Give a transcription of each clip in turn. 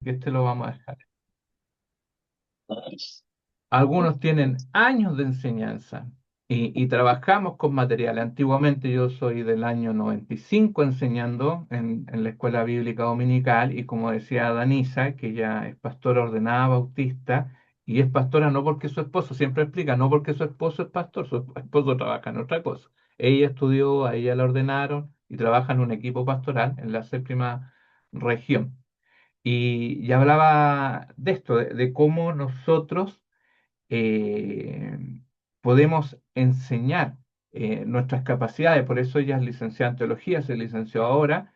y este lo vamos a dejar. Algunos tienen años de enseñanza y trabajamos con materiales. Antiguamente yo soy del año 95 enseñando en la Escuela Bíblica Dominical y como decía Danisa, que ella es pastora ordenada bautista y es pastora no porque su esposo, siempre explica, no porque su esposo es pastor, su esposo trabaja en otra cosa. Ella estudió, a ella la ordenaron y trabaja en un equipo pastoral en la séptima región. Y hablaba de esto, de cómo nosotros eh, podemos enseñar nuestras capacidades. Por eso ella es licenciada en teología, se licenció ahora.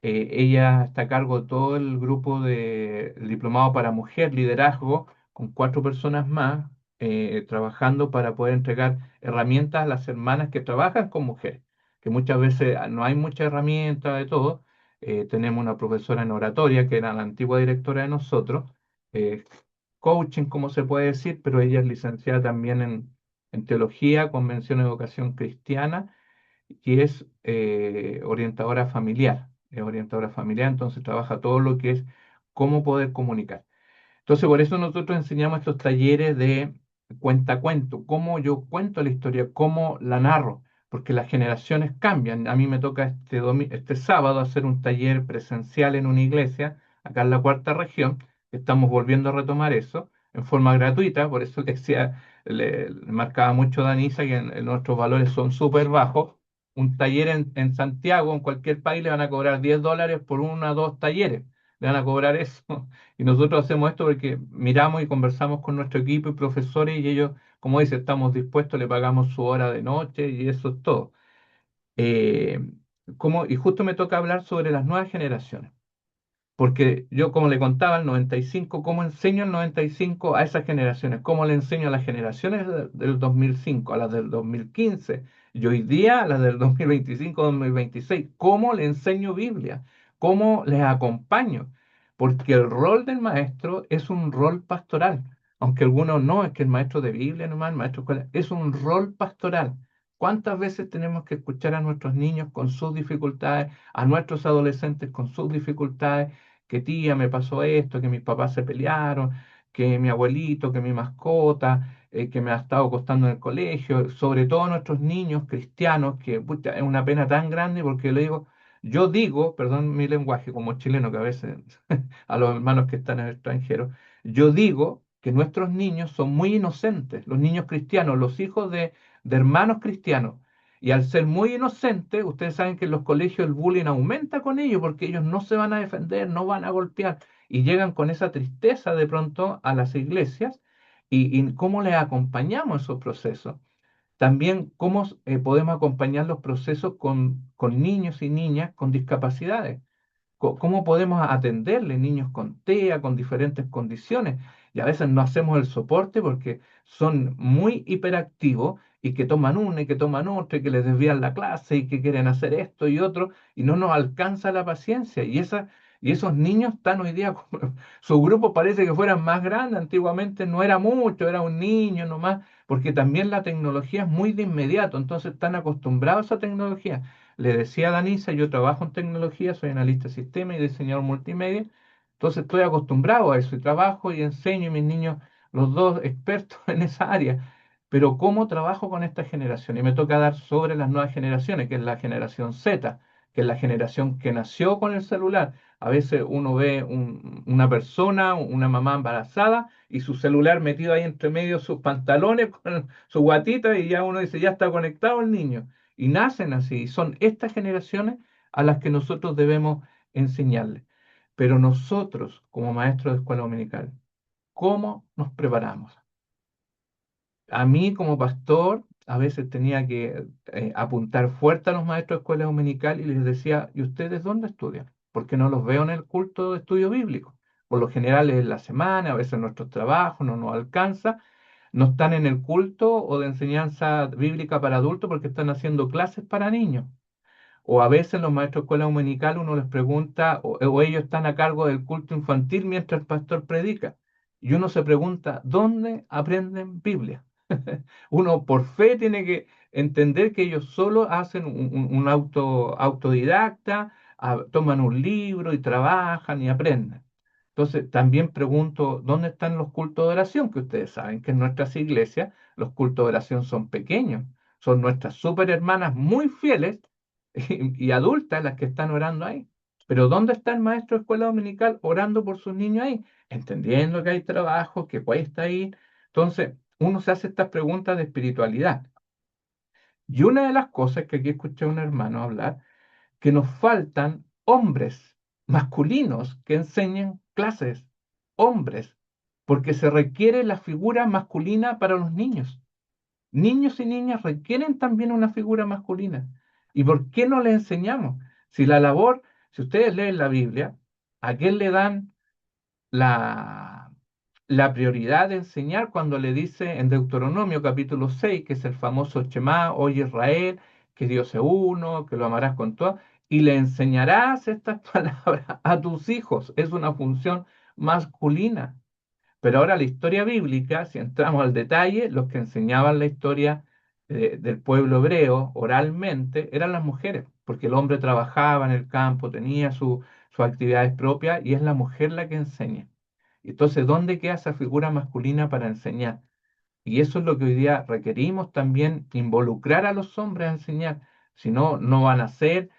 Ella está a cargo de todo el grupo de el diplomado para mujer, liderazgo, con 4 personas más, trabajando para poder entregar herramientas a las hermanas que trabajan con mujeres, que muchas veces no hay mucha herramienta de todo. Tenemos una profesora en oratoria, que era la antigua directora de nosotros, eh, coaching, como se puede decir, pero ella es licenciada también en teología, convención de educación cristiana, y es orientadora familiar, entonces trabaja todo lo que es cómo poder comunicar. Entonces, por eso nosotros enseñamos estos talleres de cuentacuento, cómo yo cuento la historia, cómo la narro, porque las generaciones cambian. A mí me toca este sábado hacer un taller presencial en una iglesia, acá en la cuarta región. Estamos volviendo a retomar eso en forma gratuita, por eso le decía, le marcaba mucho Danisa que nuestros valores son súper bajos. Un taller en Santiago, en cualquier país, le van a cobrar $10 por 1 o 2 talleres. Le van a cobrar eso. Y nosotros hacemos esto porque miramos y conversamos con nuestro equipo y profesores y ellos, como dice, estamos dispuestos, le pagamos su hora de noche y eso es todo. Eh, y justo me toca hablar sobre las nuevas generaciones. Porque yo, como le contaba, el 95, ¿cómo enseño el 95 a esas generaciones? ¿Cómo le enseño a las generaciones del 2005, a las del 2015 y hoy día a las del 2025, 2026? ¿Cómo le enseño Biblia? ¿Cómo les acompaño? Porque el rol del maestro es un rol pastoral. Aunque algunos no, es que el maestro de Biblia nomás, el maestro de escuela, es un rol pastoral. ¿Cuántas veces tenemos que escuchar a nuestros niños con sus dificultades, a nuestros adolescentes con sus dificultades? Que tía, me pasó esto, que mis papás se pelearon, que mi abuelito, que mi mascota, que me ha estado costando en el colegio, sobre todo nuestros niños cristianos, que pucha, es una pena tan grande porque le digo, yo digo, perdón mi lenguaje como chileno, que a veces a los hermanos que están en el extranjero, yo digo que nuestros niños son muy inocentes, los niños cristianos, los hijos de hermanos cristianos. Y al ser muy inocentes, ustedes saben que en los colegios el bullying aumenta con ellos porque ellos no se van a defender, no van a golpear y llegan con esa tristeza de pronto a las iglesias y cómo les acompañamos esos procesos. También cómo podemos acompañar los procesos con niños y niñas con discapacidades. ¿Cómo podemos atenderle niños con TEA, con diferentes condiciones? Y a veces no hacemos el soporte porque son muy hiperactivos y que toman una y que toman otra y que les desvían la clase y que quieren hacer esto y otro y no nos alcanza la paciencia. Y esos niños están hoy día, su grupo parece que fueran más grandes, antiguamente no era mucho, era un niño nomás, porque también la tecnología es muy de inmediato, entonces están acostumbrados a esa tecnología. Le decía a Danisa, yo trabajo en tecnología, soy analista de sistema y diseñador multimedia, entonces estoy acostumbrado a eso y trabajo y enseño y mis niños, los dos expertos en esa área. Pero ¿cómo trabajo con esta generación? Y me toca dar sobre las nuevas generaciones, que es la generación Z, que es la generación que nació con el celular. A veces uno ve una persona, una mamá embarazada y su celular metido ahí entre medio sus pantalones con su guatita y ya uno dice, ya está conectado el niño. Y nacen así, y son estas generaciones a las que nosotros debemos enseñarles. Pero nosotros, como maestros de escuela dominical, ¿cómo nos preparamos? A mí, como pastor, a veces tenía que apuntar fuerte a los maestros de escuela dominical y les decía, ¿y ustedes dónde estudian? Porque no los veo en el culto de estudio bíblico. Por lo general es en la semana, a veces nuestros trabajos no nos alcanza, no están en el culto o de enseñanza bíblica para adultos porque están haciendo clases para niños. O a veces los maestros de escuela dominical uno les pregunta, o ellos están a cargo del culto infantil mientras el pastor predica. Y uno se pregunta, ¿dónde aprenden Biblia? Uno por fe tiene que entender que ellos solo hacen un autodidacta, toman un libro y trabajan y aprenden. Entonces, también pregunto, ¿dónde están los cultos de oración? Que ustedes saben que en nuestras iglesias los cultos de oración son pequeños, son nuestras super hermanas muy fieles y adultas las que están orando ahí. Pero ¿dónde está el maestro de escuela dominical orando por sus niños ahí? Entendiendo que hay trabajo, que cuesta ir. Entonces, uno se hace estas preguntas de espiritualidad. Y una de las cosas que aquí escuché a un hermano hablar, que nos faltan hombres masculinos que enseñen clases, hombres, porque se requiere la figura masculina para los niños. Niños y niñas requieren también una figura masculina. ¿Y por qué no le enseñamos? Si la labor, si ustedes leen la Biblia, ¿a quién le dan la, la prioridad de enseñar cuando le dice en Deuteronomio capítulo 6 que es el famoso Shema, oye Israel, que Dios es uno, que lo amarás con todo, y le enseñarás estas palabras a tus hijos? Es una función masculina. Pero ahora la historia bíblica, si entramos al detalle, los que enseñaban la historia del pueblo hebreo oralmente eran las mujeres, porque el hombre trabajaba en el campo, tenía sus actividades propias y es la mujer la que enseña. Entonces, ¿dónde queda esa figura masculina para enseñar? Y eso es lo que hoy día requerimos también, involucrar a los hombres a enseñar. Si no, no van a ser,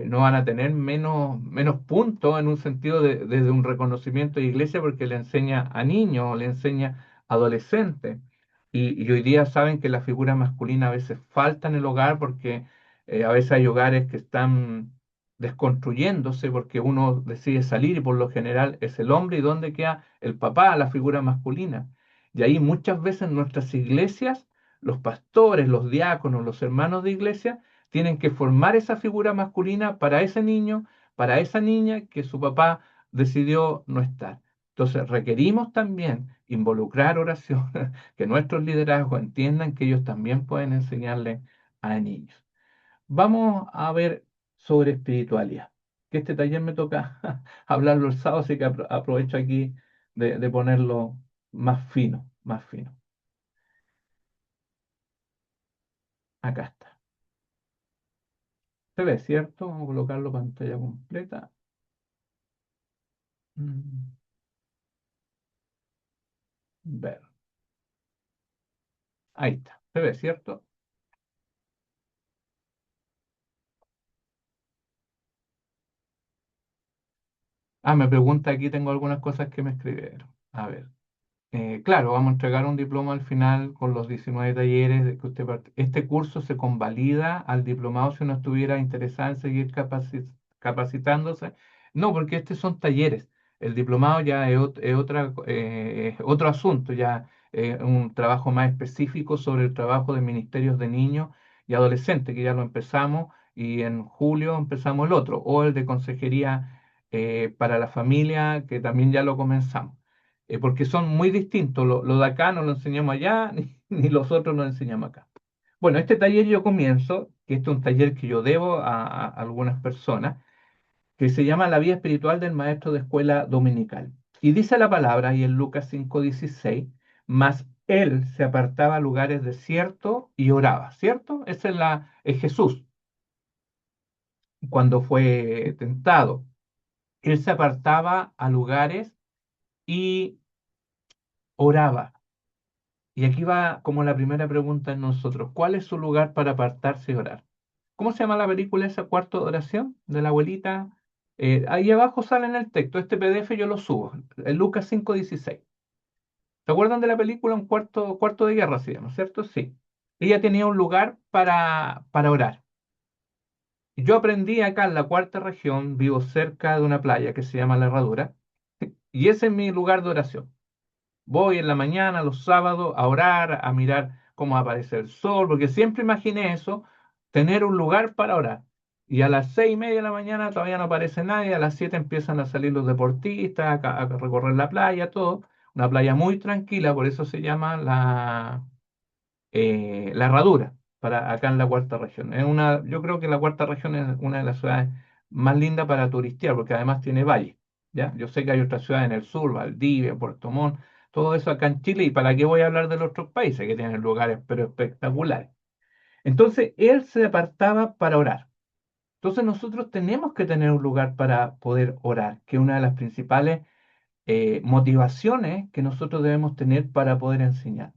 no van a tener menos puntos en un sentido desde un reconocimiento de iglesia porque le enseña a niños, le enseña a adolescentes. Y hoy día saben que la figura masculina a veces falta en el hogar porque a veces hay hogares que están desconstruyéndose porque uno decide salir y por lo general es el hombre y dónde queda el papá, la figura masculina. Y ahí muchas veces en nuestras iglesias, los pastores, los diáconos, los hermanos de iglesia, tienen que formar esa figura masculina para ese niño, para esa niña que su papá decidió no estar. Entonces requerimos también involucrar oración, que nuestros liderazgos entiendan que ellos también pueden enseñarle a niños. Vamos a ver sobre espiritualidad, que este taller me toca hablarlo el sábado, así que aprovecho aquí de ponerlo más fino, más fino. Acá está. Se ve, ¿cierto? Vamos a colocarlo pantalla completa. Mm, Ver. Ahí está. Se ve, ¿cierto? Ah, me pregunta aquí, tengo algunas cosas que me escribieron. A ver. Claro, vamos a entregar un diploma al final con los 19 talleres de que usted Este curso se convalida al diplomado si uno estuviera interesado en seguir capacitándose. No, porque estos son talleres. El diplomado ya es otro asunto, ya un trabajo más específico sobre el trabajo de ministerios de niños y adolescentes, que ya lo empezamos y en julio empezamos el otro, o el de consejería para la familia, que también ya lo comenzamos porque son muy distintos. Lo de acá no lo enseñamos allá, ni los otros lo enseñamos acá. Bueno, este taller yo comienzo, que este es un taller que yo debo a algunas personas, que se llama La vida espiritual del maestro de escuela dominical. Y dice la palabra, y en Lucas 5:16, mas él se apartaba a lugares desiertos y oraba, ¿cierto? Esa es Jesús cuando fue tentado. Él se apartaba a lugares y oraba. Y aquí va como la primera pregunta en nosotros. ¿Cuál es su lugar para apartarse y orar? ¿Cómo se llama la película esa cuarto de oración de la abuelita? Ahí abajo sale en el texto. Este PDF yo lo subo. En Lucas 5:16. ¿Se acuerdan de la película Un cuarto de guerra, se llama, ¿cierto? Sí. Ella tenía un lugar para orar. Yo aprendí acá en la cuarta región, vivo cerca de una playa que se llama La Herradura, y ese es mi lugar de oración. Voy en la mañana, los sábados, a orar, a mirar cómo aparece el sol, porque siempre imaginé eso, tener un lugar para orar. Y a las 6:30 de la mañana todavía no aparece nadie, a las 7 empiezan a salir los deportistas, a recorrer la playa, todo. Una playa muy tranquila, por eso se llama la Herradura, para acá en la cuarta región. Yo creo que la cuarta región es una de las ciudades más lindas para turistear, porque además tiene valle, ¿ya? Yo sé que hay otras ciudades en el sur, Valdivia, Puerto Montt, todo eso acá en Chile, y para qué voy a hablar de los otros países que tienen lugares pero espectaculares. Entonces, él se apartaba para orar. Entonces, nosotros tenemos que tener un lugar para poder orar, que es una de las principales motivaciones que nosotros debemos tener para poder enseñar.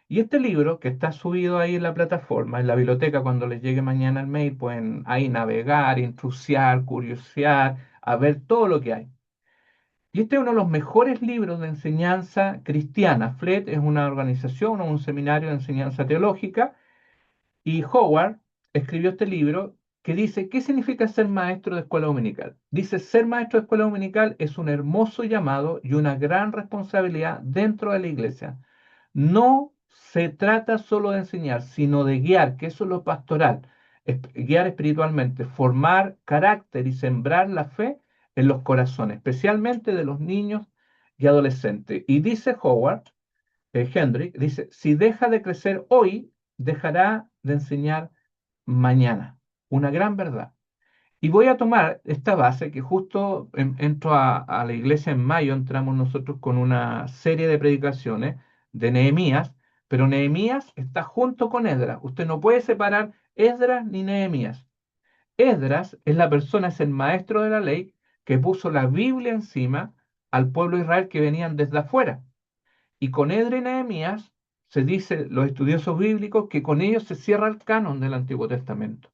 Y este libro, que está subido ahí en la plataforma, en la biblioteca, cuando les llegue mañana el mail, pueden ahí navegar, intrusiar, curiosear, a ver todo lo que hay. Y este es uno de los mejores libros de enseñanza cristiana. FLET es una organización o un seminario de enseñanza teológica, y Howard escribió este libro que dice, ¿qué significa ser maestro de escuela dominical? Dice, ser maestro de escuela dominical es un hermoso llamado y una gran responsabilidad dentro de la iglesia. No se trata solo de enseñar, sino de guiar, que eso es lo pastoral, guiar espiritualmente, formar carácter y sembrar la fe en los corazones, especialmente de los niños y adolescentes. Y dice Howard, Hendrick, dice, si deja de crecer hoy, dejará de enseñar mañana. Una gran verdad. Y voy a tomar esta base que justo entro a la iglesia en mayo, entramos nosotros con una serie de predicaciones de Nehemías, pero Nehemías está junto con Esdras. Usted no puede separar Esdras ni Nehemías. Esdras es la persona, es el maestro de la ley que puso la Biblia encima al pueblo de Israel que venían desde afuera. Y con Esdras y Nehemías se dice, los estudiosos bíblicos, que con ellos se cierra el canon del Antiguo Testamento.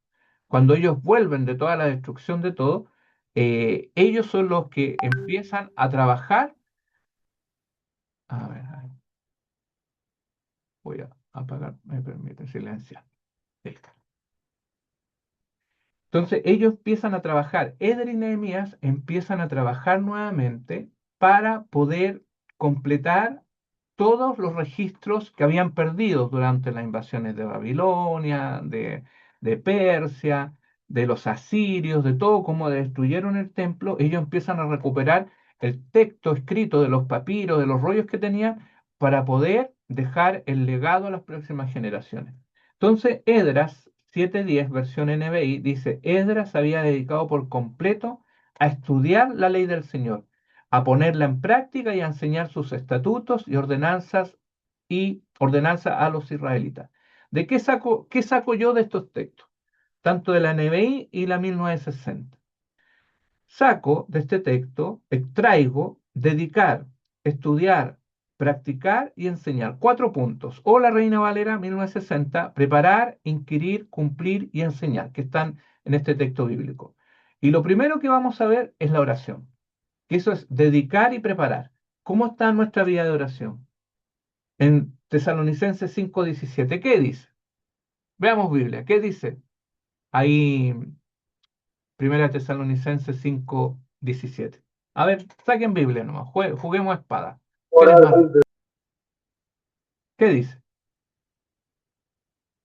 Cuando ellos vuelven de toda la destrucción de todo, ellos son los que empiezan a trabajar. A ver, voy a apagar, me permite silenciar. Entonces ellos empiezan a trabajar, Esdras y Nehemías empiezan a trabajar nuevamente para poder completar todos los registros que habían perdido durante las invasiones de Babilonia, de Persia, de los asirios, de todo, como destruyeron el templo. Ellos empiezan a recuperar el texto escrito de los papiros, de los rollos que tenían, para poder dejar el legado a las próximas generaciones. Entonces, Esdras 7:10, versión NBI, dice, Esdras se había dedicado por completo a estudiar la ley del Señor, a ponerla en práctica y a enseñar sus estatutos y ordenanzas a los israelitas. ¿De qué saco yo de estos textos? Tanto de la NBI y la 1960. Saco de este texto, extraigo, dedicar, estudiar, practicar y enseñar. 4 puntos. O la Reina Valera 1960, preparar, inquirir, cumplir y enseñar, que están en este texto bíblico. Y lo primero que vamos a ver es la oración, que eso es dedicar y preparar. ¿Cómo está nuestra vida de oración? En Tesalonicenses 5:17, ¿qué dice? Veamos Biblia, ¿qué dice? Ahí, Primera Tesalonicenses 5:17. A ver, saquen Biblia nomás, juguemos a espada. ¿Quién es Orar, más? ¿Qué dice?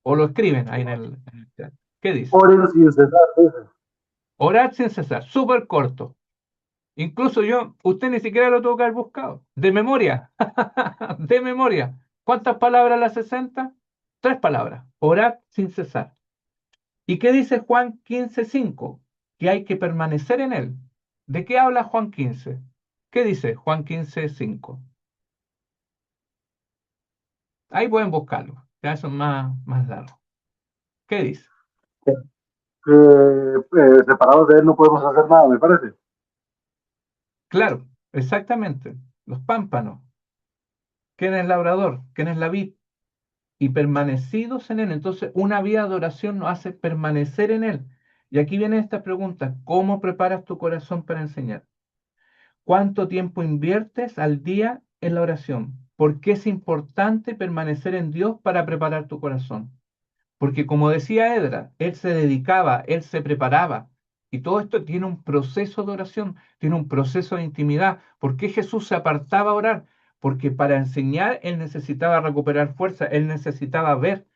O lo escriben ahí en el chat. ¿Qué dice? oren sin cesar, dice. Orar sin cesar, súper corto. Incluso yo, usted ni siquiera lo tuvo que haber buscado. De memoria. De memoria. ¿Cuántas palabras las 60? 3 palabras. Orar sin cesar. ¿Y qué dice Juan 15:5? Que hay que permanecer en él. ¿De qué habla Juan 15? ¿Qué dice Juan 15:5? Ahí pueden buscarlo. Ya eso es más largo. ¿Qué dice? Que separados de él no podemos hacer nada, me parece. Claro, exactamente. Los pámpanos. ¿Quién es el labrador? ¿Quién es la vid? Y permanecidos en él. Entonces, una vida de oración nos hace permanecer en él. Y aquí viene esta pregunta: ¿cómo preparas tu corazón para enseñar? ¿Cuánto tiempo inviertes al día en la oración? ¿Por qué es importante permanecer en Dios para preparar tu corazón? Porque como decía Edra, él se dedicaba, él se preparaba. Y todo esto tiene un proceso de oración, tiene un proceso de intimidad. ¿Por qué Jesús se apartaba a orar? Porque para enseñar él necesitaba recuperar fuerza, él necesitaba ver.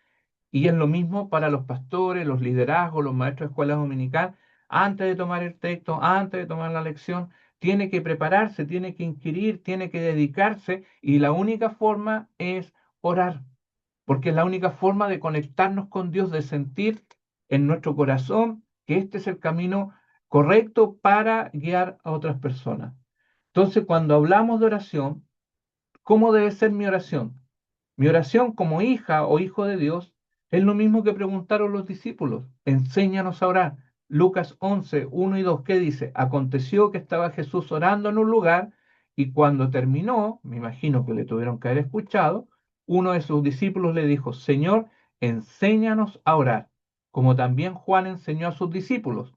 Y es lo mismo para los pastores, los liderazgos, los maestros de escuela dominical. Antes de tomar el texto, antes de tomar la lección, tiene que prepararse, tiene que inquirir, tiene que dedicarse. Y la única forma es orar, porque es la única forma de conectarnos con Dios, de sentir en nuestro corazón que este es el camino correcto para guiar a otras personas. Entonces, cuando hablamos de oración, ¿cómo debe ser mi oración? Mi oración como hija o hijo de Dios es lo mismo que preguntaron los discípulos. Enséñanos a orar. Lucas 11:1 y 2, ¿qué dice? Aconteció que estaba Jesús orando en un lugar Y cuando terminó, me imagino que le tuvieron que haber escuchado, uno de sus discípulos le dijo, Señor, enséñanos a orar, como también Juan enseñó a sus discípulos.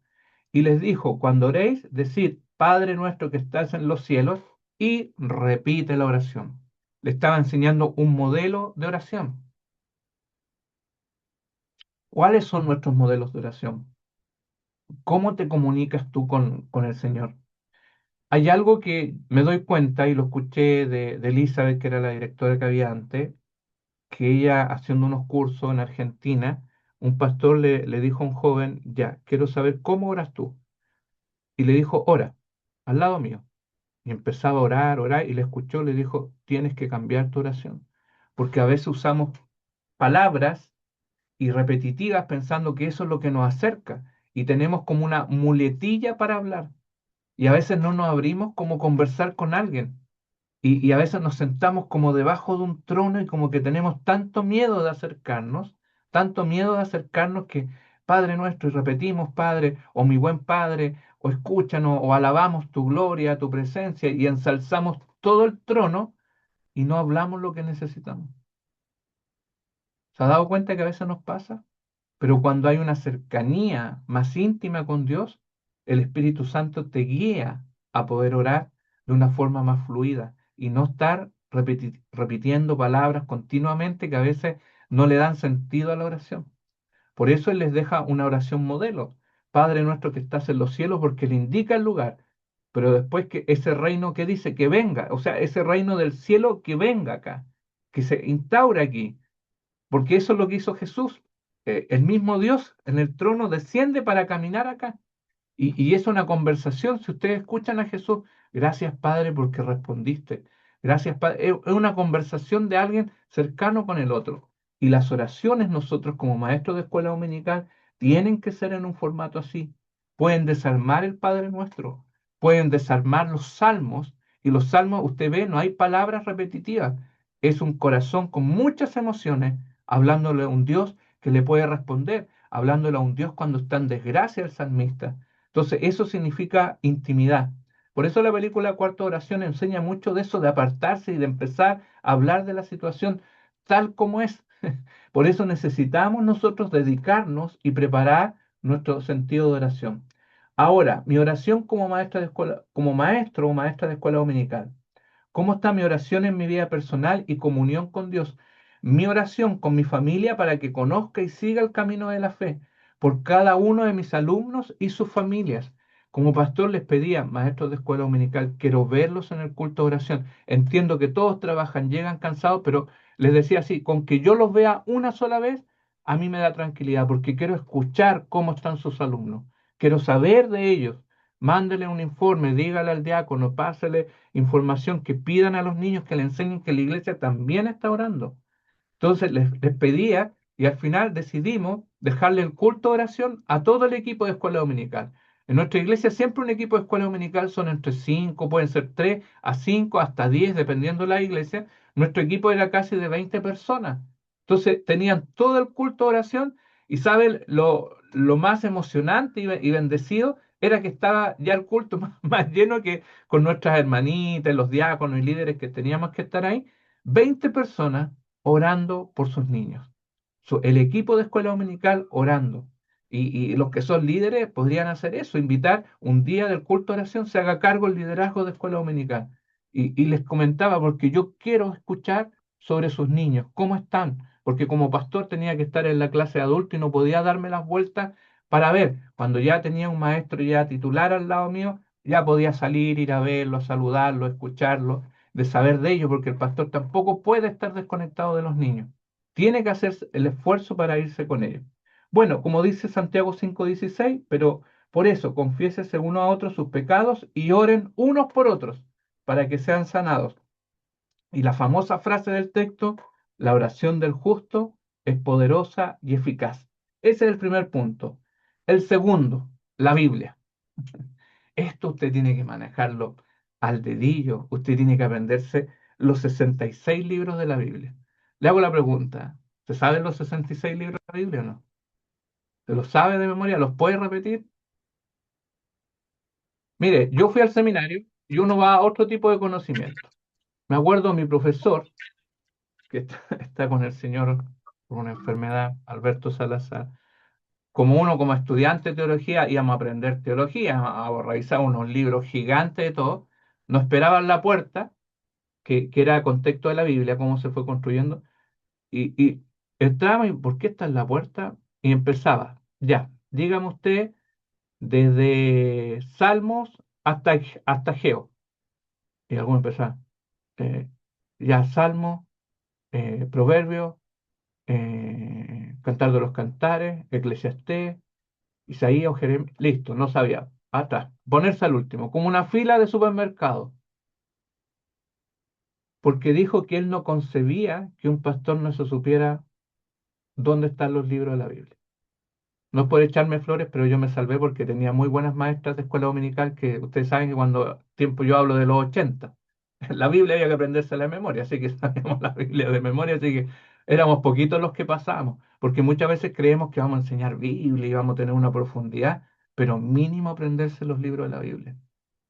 Y les dijo, cuando oréis, decid, Padre nuestro que estás en los cielos, y repite la oración. Le estaba enseñando un modelo de oración. ¿Cuáles son nuestros modelos de oración? ¿Cómo te comunicas tú con el Señor? Hay algo que me doy cuenta, y lo escuché de Elizabeth, que era la directora que había antes, que ella haciendo unos cursos en Argentina, un pastor le dijo a un joven, ya, quiero saber cómo oras tú. Y le dijo, ora, al lado mío. Y empezaba a orar, orar, y le escuchó, le dijo, tienes que cambiar tu oración. Porque a veces usamos palabras y repetitivas pensando que eso es lo que nos acerca. Y tenemos como una muletilla para hablar. Y a veces no nos abrimos como conversar con alguien. Y a veces nos sentamos como debajo de un trono y como que tenemos tanto miedo de acercarnos que Padre nuestro, y repetimos, Padre, o mi buen Padre, o escúchanos, o alabamos tu gloria, tu presencia, y ensalzamos todo el trono y no hablamos lo que necesitamos. ¿Se ha dado cuenta que a veces nos pasa? Pero cuando hay una cercanía más íntima con Dios, el Espíritu Santo te guía a poder orar de una forma más fluida y no estar repitiendo palabras continuamente que a veces no le dan sentido a la oración. Por eso Él les deja una oración modelo. Padre nuestro que estás en los cielos, porque le indica el lugar. Pero después que ese reino que dice que venga, o sea, ese reino del cielo que venga acá, que se instaure aquí, porque eso es lo que hizo Jesús. El mismo Dios en el trono desciende para caminar acá. Y es una conversación, si ustedes escuchan a Jesús, gracias Padre porque respondiste. Gracias Padre. Es una conversación de alguien cercano con el otro. Y las oraciones nosotros como maestros de escuela dominical tienen que ser en un formato así. Pueden desarmar el Padre Nuestro, pueden desarmar los salmos. Y los salmos, usted ve, no hay palabras repetitivas. Es un corazón con muchas emociones, hablándole a un Dios que le puede responder, hablándole a un Dios cuando está en desgracia el salmista. Entonces, eso significa intimidad. Por eso la película Cuarta Oración enseña mucho de eso, de apartarse y de empezar a hablar de la situación tal como es. Por eso necesitamos nosotros dedicarnos y preparar nuestro sentido de oración. Ahora, mi oración como maestra de escuela, como maestro o maestra de escuela dominical. ¿Cómo está mi oración en mi vida personal y comunión con Dios? Mi oración con mi familia para que conozca y siga el camino de la fe, por cada uno de mis alumnos y sus familias. Como pastor les pedía, maestros de escuela dominical, quiero verlos en el culto de oración. Entiendo que todos trabajan, llegan cansados, pero les decía así, con que yo los vea una sola vez, a mí me da tranquilidad, porque quiero escuchar cómo están sus alumnos. Quiero saber de ellos. Mándele un informe, dígale al diácono, pásele información, que pidan a los niños que le enseñen que la iglesia también está orando. Entonces les pedía y al final decidimos dejarle el culto de oración a todo el equipo de escuela dominical. En nuestra iglesia siempre un equipo de escuela dominical son entre 5, pueden ser 3 a 5, hasta 10, dependiendo de la iglesia. Nuestro equipo era casi de 20 personas. Entonces tenían todo el culto de oración y ¿saben lo más emocionante y bendecido? Era que estaba ya el culto más lleno que con nuestras hermanitas, los diáconos y líderes que teníamos que estar ahí. 20 personas orando por sus niños. El equipo de escuela dominical orando. Y los que son líderes podrían hacer eso, invitar un día del culto de oración, se haga cargo el liderazgo de escuela dominical. Y les comentaba, porque yo quiero escuchar sobre sus niños, cómo están, porque como pastor tenía que estar en la clase de adulto y no podía darme las vueltas para ver, cuando ya tenía un maestro ya titular al lado mío, ya podía salir, ir a verlo, saludarlo, escucharlo, de saber de ello, porque el pastor tampoco puede estar desconectado de los niños. Tiene que hacer el esfuerzo para irse con ellos. Bueno, como dice Santiago 5:16, pero por eso confiésese uno a otro sus pecados y oren unos por otros para que sean sanados. Y la famosa frase del texto, la oración del justo es poderosa y eficaz. Ese es el primer punto. El segundo, la Biblia. Esto usted tiene que manejarlo al dedillo. Usted tiene que aprenderse los 66 libros de la Biblia. Le hago la pregunta, ¿se saben los 66 libros de la Biblia o no? ¿Se los sabe de memoria? ¿Los puede repetir? Mire, yo fui al seminario. y uno va a otro tipo de conocimiento. Me acuerdo mi profesor, que está, está con el señor por una enfermedad, Alberto Salazar, como uno como estudiante de teología íbamos a aprender teología, a revisar unos libros gigantes de todo, nos esperaba en la puerta, que era contexto de la Biblia, cómo se fue construyendo, y entraba y ¿por qué está en la puerta? Y empezaba, ya, dígame usted desde Salmos hasta Geo. Y algunos empezaban, eh, ya Salmos, Proverbios, Cantar de los Cantares, Eclesiastés, Isaías o Jeremías, listo, no sabía. Atrás, ponerse al último, como una fila de supermercado, porque dijo que él no concebía que un pastor no se supiera dónde están los libros de la Biblia. No es por echarme flores, pero yo me salvé porque tenía muy buenas maestras de escuela dominical que ustedes saben que cuando tiempo yo hablo de los 80 la Biblia había que aprendérsela de memoria, así que sabíamos la Biblia de memoria, así que éramos poquitos los que pasamos, porque muchas veces creemos que vamos a enseñar Biblia y vamos a tener una profundidad, pero mínimo aprenderse los libros de la Biblia.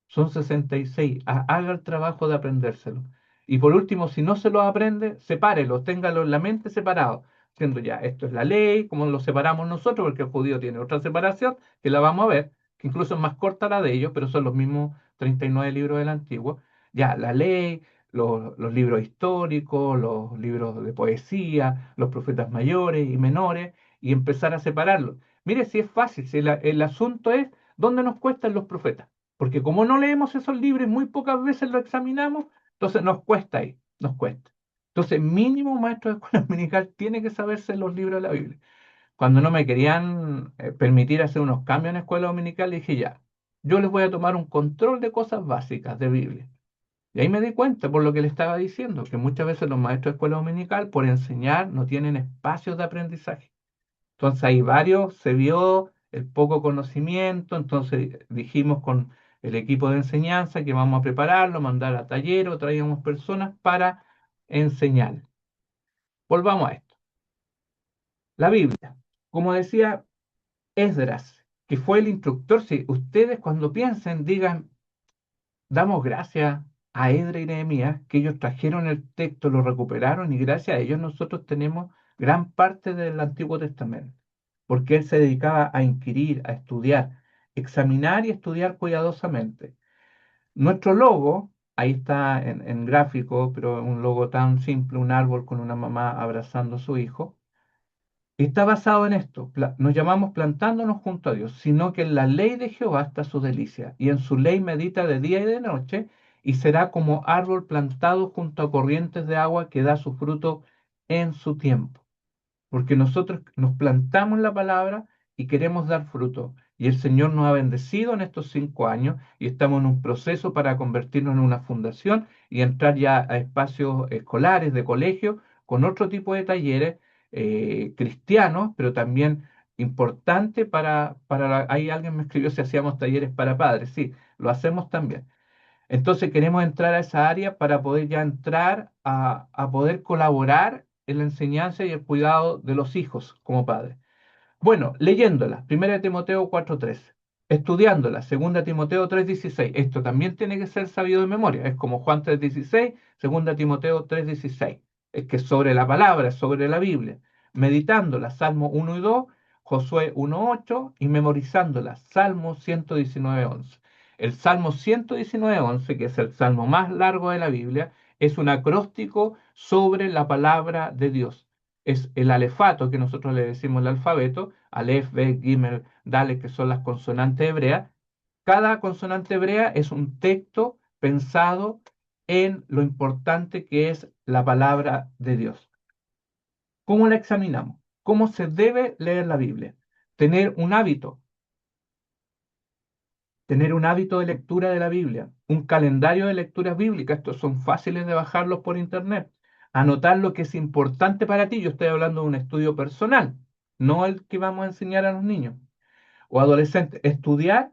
Son 66. Haga el trabajo de aprendérselo. Y por último, si no se lo aprende, sepárelo, téngalo en la mente separado. Siendo ya, esto es la ley, como lo separamos nosotros, porque el judío tiene otra separación, que la vamos a ver, que incluso es más corta la de ellos, pero son los mismos 39 libros del Antiguo. Ya, la ley, los libros históricos, los libros de poesía, los profetas mayores y menores, y empezar a separarlos. Mire, si es fácil, si el asunto es dónde nos cuestan los profetas. Porque como no leemos esos libros y muy pocas veces lo examinamos, entonces nos cuesta ahí, nos cuesta. Entonces, mínimo un maestro de escuela dominical tiene que saberse los libros de la Biblia. Cuando no me querían permitir hacer unos cambios en la escuela dominical, dije ya, yo les voy a tomar un control de cosas básicas de Biblia. Y ahí me di cuenta, por lo que le estaba diciendo, que muchas veces los maestros de escuela dominical, por enseñar, no tienen espacios de aprendizaje. Entonces hay varios, se vio el poco conocimiento, entonces dijimos con el equipo de enseñanza que vamos a prepararlo, mandar a taller o traíamos personas para enseñar. Volvamos a esto. La Biblia, como decía Esdras, que fue el instructor, si ustedes cuando piensen digan, damos gracias a Esdras y Nehemías, que ellos trajeron el texto, lo recuperaron y gracias a ellos nosotros tenemos gran parte del Antiguo Testamento, porque él se dedicaba a inquirir, a estudiar, examinar y estudiar cuidadosamente. Nuestro logo, ahí está en gráfico, pero un logo tan simple, un árbol con una mamá abrazando a su hijo, está basado en esto. Nos llamamos plantándonos junto a Dios, sino que en la ley de Jehová está su delicia, y en su ley medita de día y de noche, y será como árbol plantado junto a corrientes de agua que da su fruto en su tiempo, porque nosotros nos plantamos en la palabra y queremos dar fruto. Y el Señor nos ha bendecido en estos 5 años y estamos en un proceso para convertirnos en una fundación y entrar ya a espacios escolares, de colegio, con otro tipo de talleres cristianos, pero también importante ahí alguien me escribió si hacíamos talleres para padres. Sí, lo hacemos también. Entonces queremos entrar a esa área para poder ya entrar a poder colaborar en la enseñanza y el cuidado de los hijos como padres. Bueno, leyéndola, 1 Timoteo 4:13, estudiándola, 2 Timoteo 3:16, esto también tiene que ser sabido de memoria, es como Juan 3:16, 2 Timoteo 3:16, es que sobre la palabra, sobre la Biblia, meditándola, Salmo 1 y 2, Josué 1:8 y memorizándola, Salmo 119:11. El Salmo 119:11, que es el salmo más largo de la Biblia, es un acróstico sobre la palabra de Dios. Es el alefato, que nosotros le decimos el alfabeto, Aleph, Bet, Gimel, Dalet, que son las consonantes hebreas. Cada consonante hebrea es un texto pensado en lo importante que es la palabra de Dios. ¿Cómo la examinamos? ¿Cómo se debe leer la Biblia? Tener un hábito, tener un hábito de lectura de la Biblia, un calendario de lecturas bíblicas, estos son fáciles de bajarlos por internet, anotar lo que es importante para ti, yo estoy hablando de un estudio personal, no el que vamos a enseñar a los niños o adolescentes, estudiar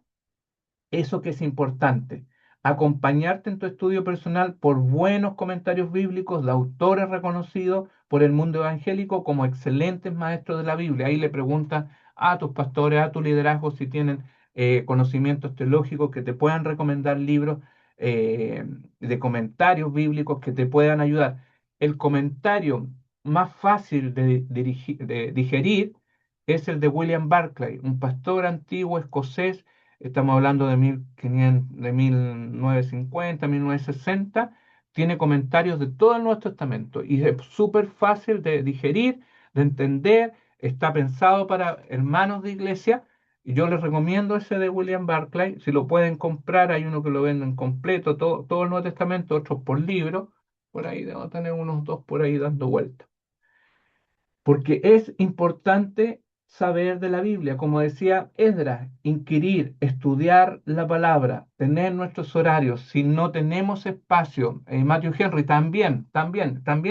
eso que es importante, acompañarte en tu estudio personal por buenos comentarios bíblicos de autores reconocidos por el mundo evangélico como excelentes maestros de la Biblia. Ahí le preguntas a tus pastores, a tu liderazgo, si tienen conocimientos teológicos que te puedan recomendar libros. eh, de comentarios bíblicos que te puedan ayudar. El comentario más fácil de digerir es el de William Barclay, un pastor antiguo escocés. Estamos hablando de 1500, de 1950, 1960. Tiene comentarios de todo el Nuevo Testamento y es súper fácil de digerir, de entender. Está pensado para hermanos de iglesia y yo les recomiendo ese de William Barclay. Si lo pueden comprar, hay uno que lo venden completo, todo el Nuevo Testamento, otros por libro. Por ahí debo tener unos dos por ahí dando vueltas. Porque es importante saber de la Biblia, como decía Esdras, inquirir, estudiar la palabra, tener nuestros horarios. Si no tenemos espacio, Matthew Henry también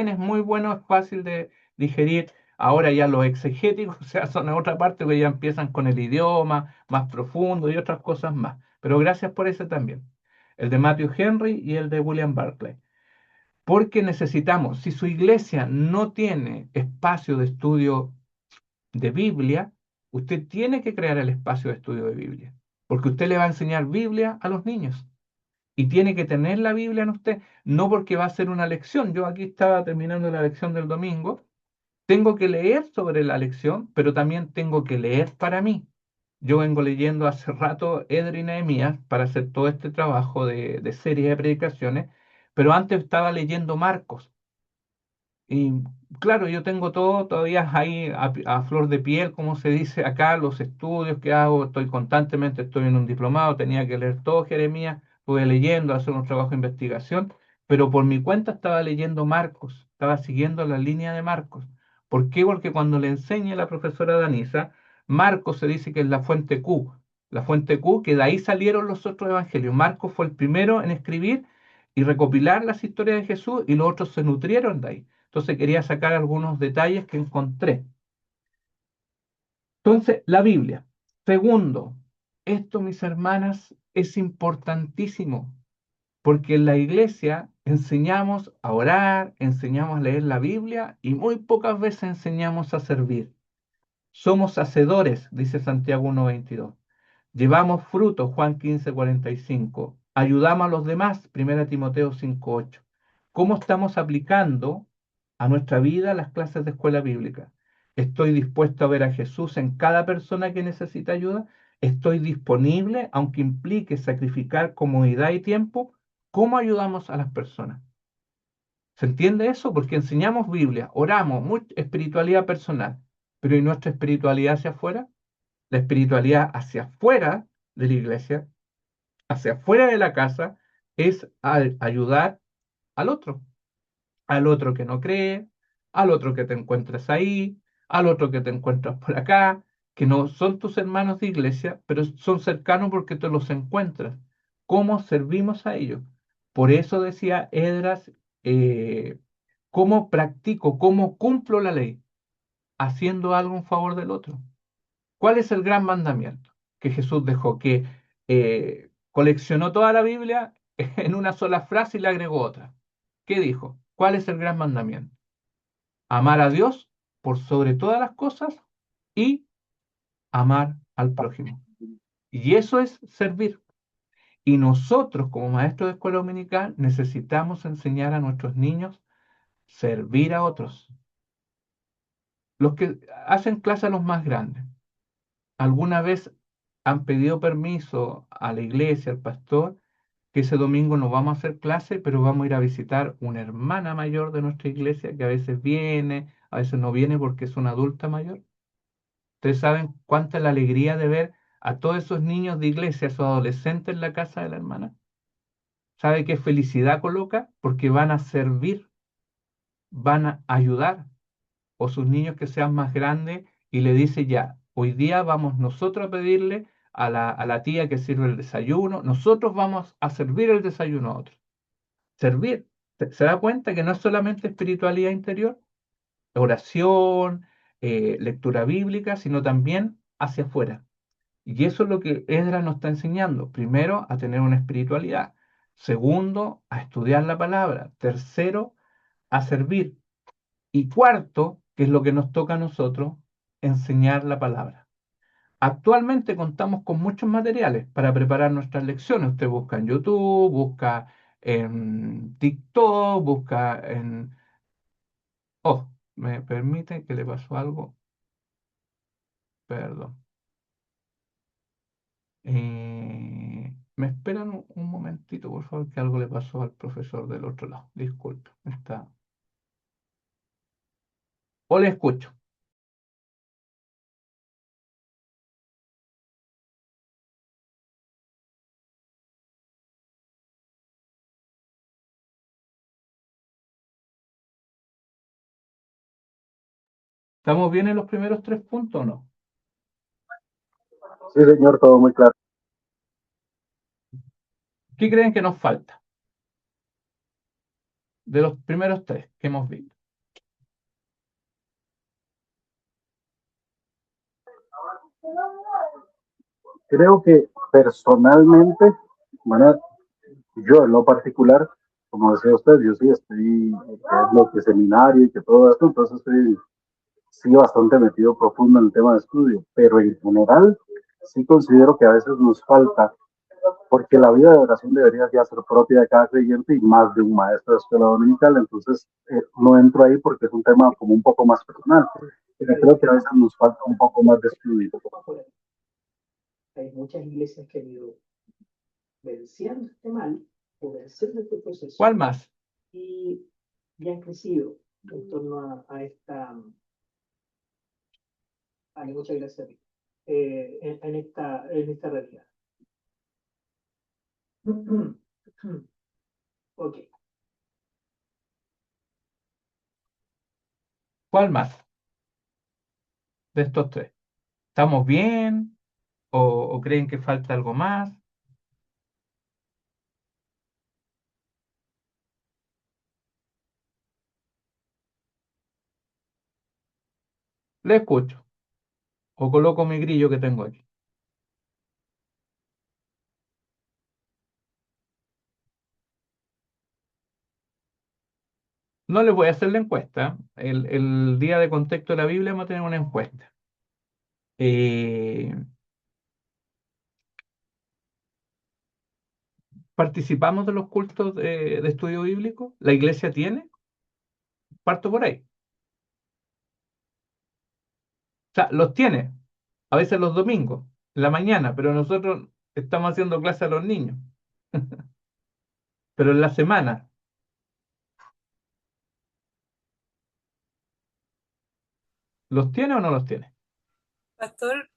es muy bueno, es fácil de digerir. Ahora ya los exegéticos, o sea, son en otra parte que ya empiezan con el idioma más profundo y otras cosas más. Pero gracias por ese también. El de Matthew Henry y el de William Barclay. Porque necesitamos, si su iglesia no tiene espacio de estudio de Biblia, usted tiene que crear el espacio de estudio de Biblia, porque usted le va a enseñar Biblia a los niños y tiene que tener la Biblia en usted, no porque va a ser una lección. Yo aquí estaba terminando la lección del domingo, tengo que leer sobre la lección, pero también tengo que leer para mí. Yo vengo leyendo hace rato Edri y Nehemías para hacer todo este trabajo de serie de predicaciones, pero antes estaba leyendo Marcos. Y claro, yo tengo todo todavía ahí a flor de piel, como se dice acá, los estudios que hago, estoy constantemente, estoy en un diplomado, tenía que leer todo Jeremías, estuve leyendo, hacer un trabajo de investigación, pero por mi cuenta estaba leyendo Marcos, estaba siguiendo la línea de Marcos. ¿Por qué? Porque cuando le enseña la profesora Danisa, Marcos se dice que es la fuente Q, que de ahí salieron los otros evangelios. Marcos fue el primero en escribir y recopilar las historias de Jesús y los otros se nutrieron de ahí. Entonces quería sacar algunos detalles que encontré. Entonces, la Biblia. Segundo, esto, mis hermanas, es importantísimo, porque en la iglesia enseñamos a orar, enseñamos a leer la Biblia y muy pocas veces enseñamos a servir. Somos hacedores, dice Santiago 1:22. Llevamos fruto, Juan 15:45. Ayudamos a los demás, 1 Timoteo 5:8. ¿Cómo estamos aplicando a nuestra vida las clases de escuela bíblica? ¿Estoy dispuesto a ver a Jesús en cada persona que necesita ayuda? ¿Estoy disponible, aunque implique sacrificar comodidad y tiempo? ¿Cómo ayudamos a las personas? ¿Se entiende eso? Porque enseñamos Biblia, oramos, mucha espiritualidad personal, pero ¿y nuestra espiritualidad hacia afuera? La espiritualidad hacia afuera de la iglesia, hacia afuera de la casa, es ayudar al otro que no cree, al otro que te encuentras ahí, al otro que te encuentras por acá, que no son tus hermanos de iglesia, pero son cercanos porque te los encuentras. ¿Cómo servimos a ellos? Por eso decía Edras, eh, ¿cómo practico, cómo cumplo la ley? Haciendo algo en favor del otro. ¿Cuál es el gran mandamiento que Jesús dejó? Que coleccionó toda la Biblia en una sola frase y le agregó otra. ¿Qué dijo? ¿Cuál es el gran mandamiento? Amar a Dios por sobre todas las cosas y amar al prójimo. Y eso es servir. Y nosotros, como maestros de escuela dominical, necesitamos enseñar a nuestros niños servir a otros. Los que hacen clase a los más grandes, ¿alguna vez han pedido permiso a la iglesia, al pastor, que ese domingo no vamos a hacer clase, pero vamos a ir a visitar una hermana mayor de nuestra iglesia que a veces viene, a veces no viene porque es una adulta mayor? Ustedes saben cuánta es la alegría de ver a todos esos niños de iglesia, esos adolescentes en la casa de la hermana. ¿Sabe qué felicidad coloca? Porque van a servir, van a ayudar. O sus niños que sean más grandes y le dice ya, hoy día vamos nosotros a pedirle a la tía que sirve el desayuno, nosotros vamos a servir el desayuno a otros. Servir. ¿Se da cuenta que no es solamente espiritualidad interior, oración, lectura bíblica, sino también hacia afuera? Y eso es lo que Esdras nos está enseñando. Primero, a tener una espiritualidad. Segundo, a estudiar la palabra. Tercero, a servir. Y cuarto, que es lo que nos toca a nosotros, enseñar la palabra. Actualmente contamos con muchos materiales para preparar nuestras lecciones. Usted busca en YouTube, busca en TikTok, busca en... Oh, ¿me permite que le pasó algo? Perdón. ¿Me esperan un momentito, por favor, que algo le pasó al profesor del otro lado? Disculpe. Está... O le escucho. ¿Estamos bien en los primeros tres puntos o no? Sí, señor, todo muy claro. ¿Qué creen que nos falta de los primeros tres que hemos visto? Creo que personalmente, bueno, yo en lo particular, como decía usted, yo sí estoy, es lo que seminario y que todo esto, entonces estoy sí bastante metido profundo en el tema de estudio, pero en general sí considero que a veces nos falta, porque la vida de oración debería ya ser propia de cada creyente y más de un maestro de escuela dominical, entonces no entro ahí porque es un tema como un poco más personal, pero creo que a veces nos falta un poco más de estudio. Hay muchas iglesias que han ido venciendo este mal o venciendo este proceso ¿Cuál más? y, y han crecido en torno a muchas gracias, en esta realidad. Ok. ¿Cuál más de estos tres? ¿Estamos bien? ¿O creen que falta algo más? Le escucho. O coloco mi grillo que tengo aquí. No les voy a hacer la encuesta. El día de contexto de la Biblia vamos a tener una encuesta. Eh, ¿Participamos de los cultos de estudio bíblico? ¿La iglesia tiene? Parto por ahí. O sea, los tiene. A veces los domingos, en la mañana, pero nosotros estamos haciendo clase a los niños. Pero en la semana, ¿los tiene o no los tiene? Pastor,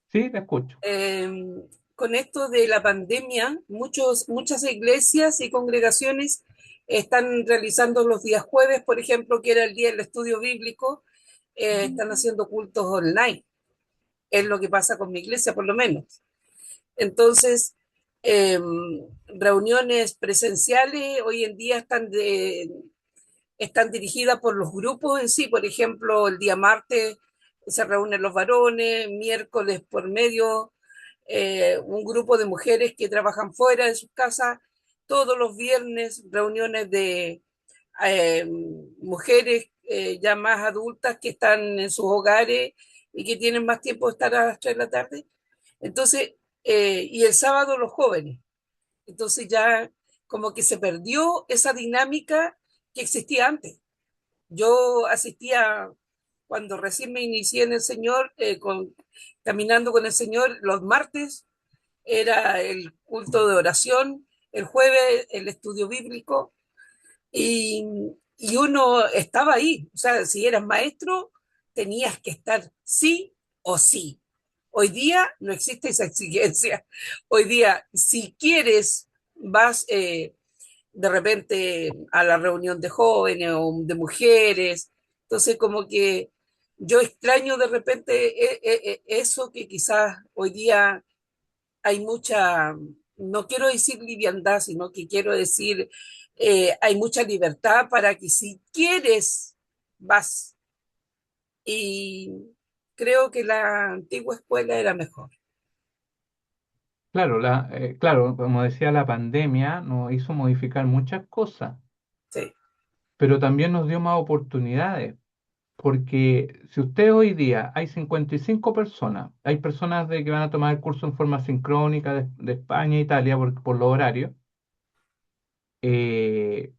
Sí, te escucho. eh, con esto de la pandemia, muchas iglesias y congregaciones están realizando los días jueves, por ejemplo, que era el día del estudio bíblico, están haciendo cultos online. Es lo que pasa con mi iglesia, por lo menos. Entonces, eh, reuniones presenciales hoy en día están dirigidas por los grupos en sí. Por ejemplo, el día martes se reúnen los varones, miércoles por medio un grupo de mujeres que trabajan fuera de sus casas, todos los viernes reuniones de eh, mujeres ya más adultas que están en sus hogares y que tienen más tiempo de estar a las 3 de la tarde. Entonces, y el sábado los jóvenes. Entonces ya como que se perdió esa dinámica que existía antes. Yo asistía cuando recién me inicié en el Señor, caminando con el Señor los martes, era el culto de oración, el jueves el estudio bíblico, y, y uno estaba ahí. O sea, si eras maestro, tenías que estar sí o sí. Hoy día no existe esa exigencia. Hoy día, si quieres, vas de repente a la reunión de jóvenes o de mujeres. Entonces, como que yo extraño de repente eso que quizás hoy día hay mucha, no quiero decir liviandad, sino que quiero decir, hay mucha libertad para que si quieres, vas. Y creo que la antigua escuela era mejor. Claro, claro, como decía, la pandemia nos hizo modificar muchas cosas, Sí, pero también nos dio más oportunidades. porque si usted hoy día hay 55 personas, hay personas que van a tomar el curso en forma sincrónica de España e Italia por los horarios, eh,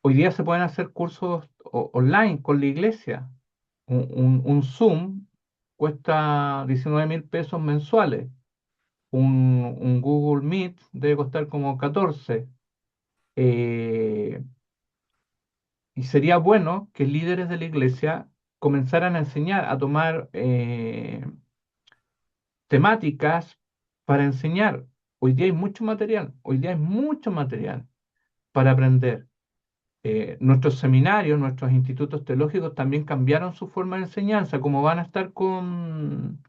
hoy día se pueden hacer cursos online con la iglesia. Un Zoom cuesta 19.000 pesos mensuales. Un Google Meet debe costar como 14. Eh, y sería bueno que líderes de la iglesia comenzaran a enseñar, a tomar temáticas para enseñar. Hoy día hay mucho material, hoy día hay mucho material para aprender. Nuestros seminarios, nuestros institutos teológicos también cambiaron su forma de enseñanza, como van a estar con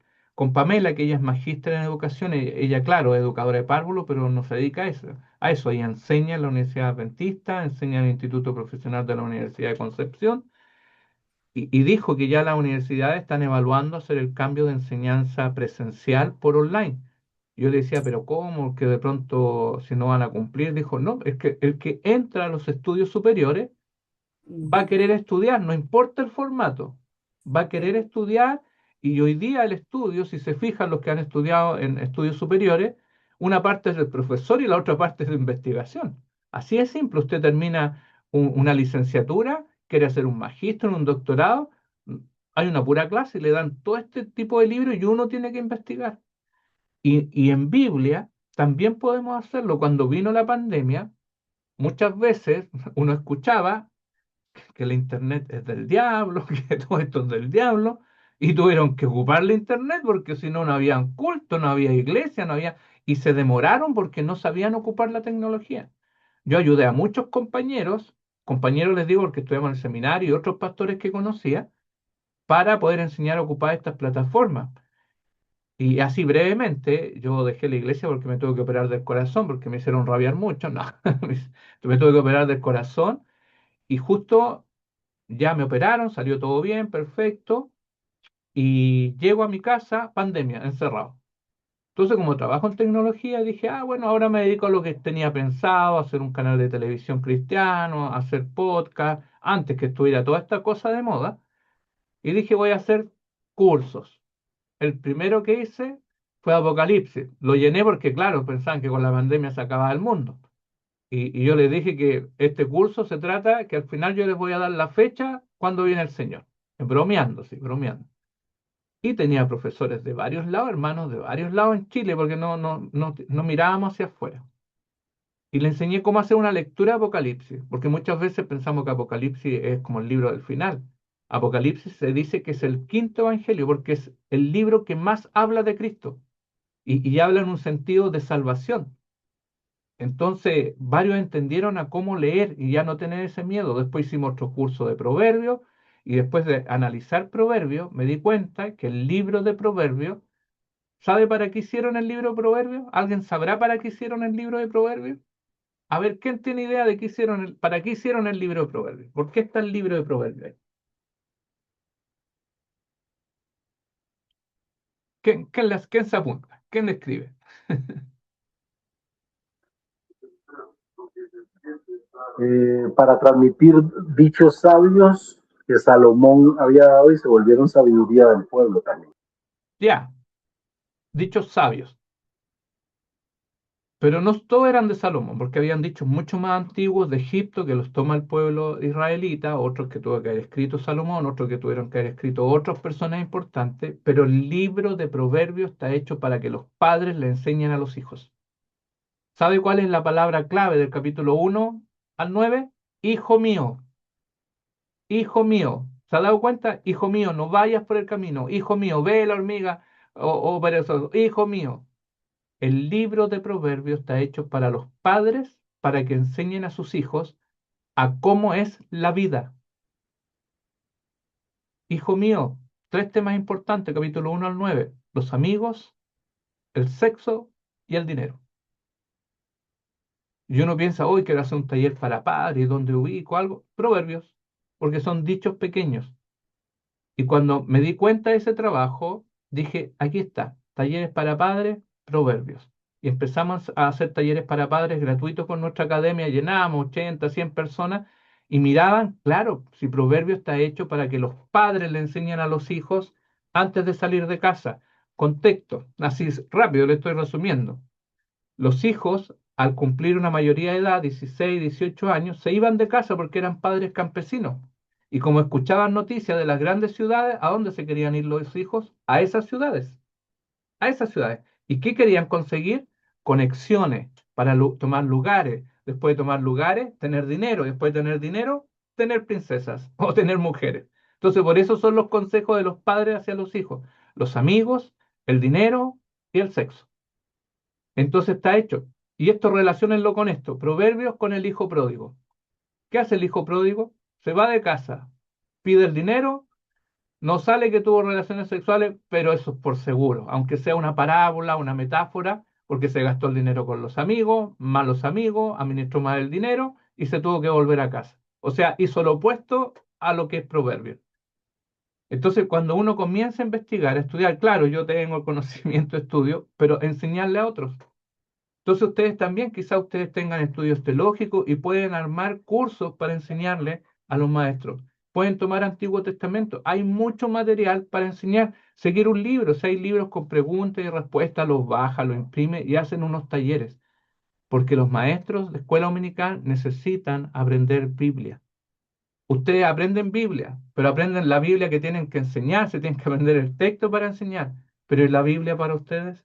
Pamela, que ella es magíster en educación, ella, claro, es educadora de párvulo, pero no se dedica a eso, ella enseña en la Universidad Adventista, enseña en el Instituto Profesional de la Universidad de Concepción, y dijo que ya las universidades están evaluando hacer el cambio de enseñanza presencial por online. Yo le decía, pero ¿cómo? Que de pronto si no van a cumplir, dijo, no, es que el que entra a los estudios superiores va a querer estudiar, no importa el formato, va a querer estudiar y hoy día el estudio, si se fijan los que han estudiado en estudios superiores, una parte es del profesor y la otra parte es de investigación. Así es simple, usted termina una licenciatura, quiere hacer un magíster, un doctorado, hay una pura clase y le dan todo este tipo de libros y uno tiene que investigar. Y en Biblia también podemos hacerlo. Cuando vino la pandemia, muchas veces uno escuchaba que el internet es del diablo, que todo esto es del diablo, y tuvieron que ocupar la internet porque si no, no había culto, no había iglesia, no había, y se demoraron porque no sabían ocupar la tecnología. Yo ayudé a muchos compañeros les digo porque estudiamos en el seminario y otros pastores que conocía, para poder enseñar a ocupar estas plataformas. Y así brevemente, yo dejé la iglesia porque me tuve que operar del corazón, porque me hicieron rabiar mucho, no, me tuve que operar del corazón y justo ya me operaron, salió todo bien, perfecto, y llego a mi casa, pandemia, encerrado. Entonces, como trabajo en tecnología, dije, ah, bueno, ahora me dedico a lo que tenía pensado, a hacer un canal de televisión cristiano, a hacer podcast, antes que estuviera toda esta cosa de moda, y dije, voy a hacer cursos. El primero que hice fue Apocalipsis. Lo llené porque, claro, pensaban que con la pandemia se acababa el mundo. Y yo les dije que este curso se trata que al final yo les voy a dar la fecha cuando viene el Señor. Bromeando, sí, bromeando. Y tenía profesores de varios lados, hermanos de varios lados en Chile, porque no mirábamos hacia afuera. Y le enseñé cómo hacer una lectura de Apocalipsis, porque muchas veces pensamos que Apocalipsis es como el libro del final. Apocalipsis se dice que es el quinto evangelio, porque es el libro que más habla de Cristo y habla en un sentido de salvación. Entonces, varios entendieron a cómo leer y ya no tener ese miedo. Después hicimos otro curso de proverbios y después de analizar proverbios, me di cuenta que el libro de proverbios, ¿sabe para qué hicieron el libro de proverbios? ¿Alguien sabrá para qué hicieron el libro de proverbios? A ver, ¿quién tiene idea de qué hicieron para qué hicieron el libro de proverbios? ¿Por qué está el libro de proverbios ahí? ¿Quién se apunta? ¿Quién le escribe? Para transmitir dichos sabios que Salomón había dado y se volvieron sabiduría del pueblo también. Ya, dichos sabios. Pero no todos eran de Salomón, porque habían dichos mucho más antiguos de Egipto que los toma el pueblo israelita, otros que tuvo que haber escrito Salomón, otros que tuvieron que haber escrito otras personas importantes, pero el libro de Proverbios está hecho para que los padres le enseñen a los hijos. ¿Sabe cuál es la palabra clave del capítulo 1 al 9? Hijo mío, hijo mío. ¿Se ha dado cuenta? Hijo mío, no vayas por el camino. Hijo mío, ve la hormiga o perezoso. Hijo mío. El libro de Proverbios está hecho para los padres, para que enseñen a sus hijos a cómo es la vida. Hijo mío, tres temas importantes, capítulo 1 al 9: los amigos, el sexo y el dinero. Y uno piensa, hoy quiero hacer un taller para padres, ¿dónde ubico algo? Proverbios, porque son dichos pequeños. Y cuando me di cuenta de ese trabajo, dije, aquí está, talleres para padres, Proverbios. Y empezamos a hacer talleres para padres gratuitos con nuestra academia, llenábamos 80, 100 personas Y miraban, claro, si Proverbio está hecho para que los padres le enseñen a los hijos antes de salir de casa. Contexto, así rápido le estoy resumiendo. Los hijos, al cumplir una mayoría de edad, 16, 18 años, se iban de casa porque eran padres campesinos. Y como escuchaban noticias de las grandes ciudades, ¿a dónde se querían ir los hijos? A esas ciudades, a esas ciudades. ¿Y qué querían conseguir? Conexiones para tomar lugares. Después de tomar lugares, tener dinero. Después de tener dinero, tener princesas o tener mujeres. Entonces, por eso son los consejos de los padres hacia los hijos. Los amigos, el dinero y el sexo. Entonces está hecho. Y esto relaciónenlo con esto. Proverbios con el hijo pródigo. ¿Qué hace el hijo pródigo? Se va de casa, pide el dinero, no sale que tuvo relaciones sexuales, pero eso es por seguro, aunque sea una parábola, una metáfora, porque se gastó el dinero con los malos amigos, administró mal el dinero y se tuvo que volver a casa. O sea, hizo lo opuesto a lo que es proverbio. Entonces, cuando uno comienza a investigar, a estudiar, claro, yo tengo el conocimiento, estudio, pero enseñarle a otros. Entonces ustedes también, quizá ustedes tengan estudios teológicos y pueden armar cursos para enseñarle a los maestros. Pueden tomar Antiguo Testamento. Hay mucho material para enseñar. Seguir un libro. Si hay libros con preguntas y respuestas, los baja, los imprime y hacen unos talleres. Porque los maestros de escuela dominical necesitan aprender Biblia. Ustedes aprenden Biblia, pero aprenden la Biblia que tienen que enseñar. Se tienen que aprender el texto para enseñar. Pero ¿y la Biblia para ustedes?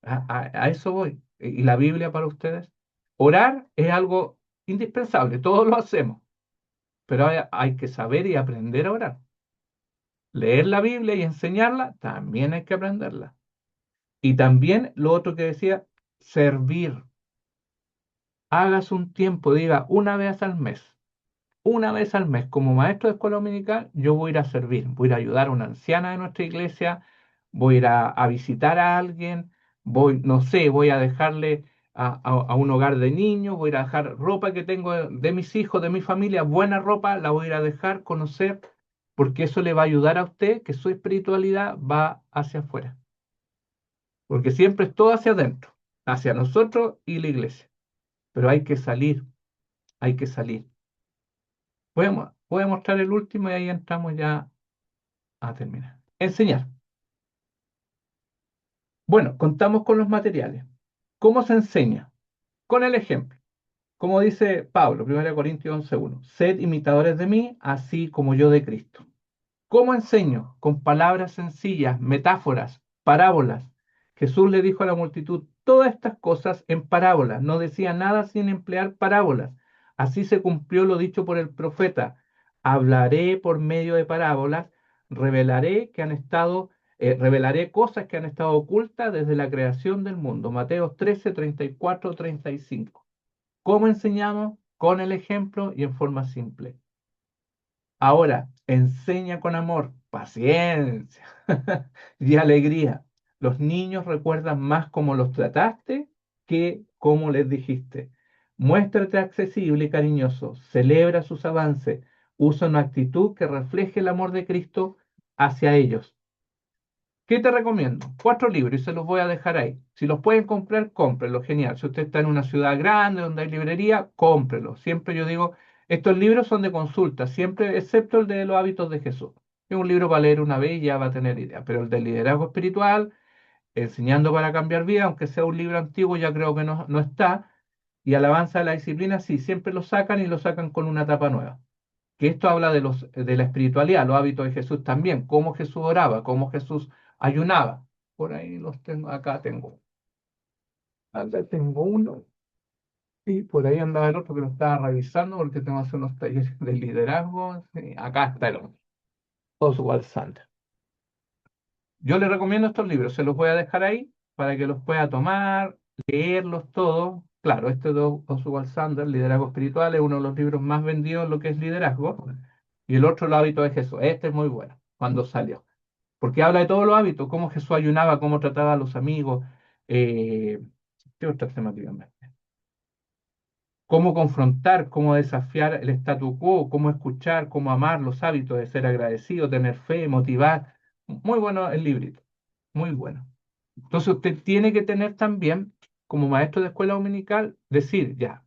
A eso voy. ¿Y la Biblia para ustedes? Orar es algo indispensable, todos lo hacemos, pero hay que saber y aprender a orar. Leer la Biblia y enseñarla, también hay que aprenderla. Y también lo otro que decía, servir. Hagas un tiempo, diga una vez al mes. Una vez al mes, como maestro de escuela dominical, yo voy a ir a servir, voy a ir a ayudar a una anciana de nuestra iglesia, voy a ir a visitar a alguien, voy, no sé, voy a dejarle a un hogar de niños, voy a ir a dejar ropa que tengo de mis hijos, de mi familia, buena ropa, la voy a ir a dejar, conocer, porque eso le va a ayudar a usted que su espiritualidad va hacia afuera, porque siempre es todo hacia adentro, hacia nosotros y la iglesia, pero hay que salir, hay que salir. Voy a mostrar el último y ahí entramos ya a terminar. Enseñar. Bueno, contamos con los materiales. ¿Cómo se enseña? Con el ejemplo. Como dice Pablo, 1 Corintios 11:1, sed imitadores de mí, así como yo de Cristo. ¿Cómo enseño? Con palabras sencillas, metáforas, parábolas. Jesús le dijo a la multitud todas estas cosas en parábolas. No decía nada sin emplear parábolas. Así se cumplió lo dicho por el profeta. Hablaré por medio de parábolas, revelaré cosas que han estado ocultas desde la creación del mundo. Mateo 13, 34, 35. ¿Cómo enseñamos? Con el ejemplo y en forma simple. Ahora, enseña con amor, paciencia y alegría. Los niños recuerdan más cómo los trataste que cómo les dijiste. Muéstrate accesible y cariñoso, celebra sus avances, usa una actitud que refleje el amor de Cristo hacia ellos. ¿Qué te recomiendo? 4 libros y se los voy a dejar ahí. Si los pueden comprar, cómprenlos, genial. Si usted está en una ciudad grande donde hay librería, cómprenlos. Siempre yo digo, estos libros son de consulta, siempre, excepto el de los hábitos de Jesús. Es un libro para leer una vez y ya va a tener idea. Pero el de liderazgo espiritual, enseñando para cambiar vida, aunque sea un libro antiguo, ya creo que no está. Y alabanza de la disciplina, sí, siempre lo sacan y lo sacan con una tapa nueva. Que esto habla de la espiritualidad, los hábitos de Jesús también, cómo Jesús oraba, cómo Jesús ayunaba. Por ahí los tengo, acá tengo uno, y por ahí andaba el otro que lo estaba revisando porque tengo que hacer unos talleres de liderazgo. Sí, acá está el otro, Oswald Sanders. Yo les recomiendo estos libros, se los voy a dejar ahí para que los pueda tomar, leerlos todos. Claro, este de Oswald Sanders, Liderazgo Espiritual, es uno de los libros más vendidos en lo que es liderazgo. Y el otro, Los hábitos de Jesús. Este es muy bueno, cuando salió. Porque habla de todos los hábitos, cómo Jesús ayunaba, cómo trataba a los amigos. eh, ¿Qué otra temática más? Cómo confrontar, cómo desafiar el statu quo, cómo escuchar, cómo amar los hábitos de ser agradecido, tener fe, motivar. Muy bueno el librito, muy bueno. Entonces usted tiene que tener también, como maestro de escuela dominical, decir, ya,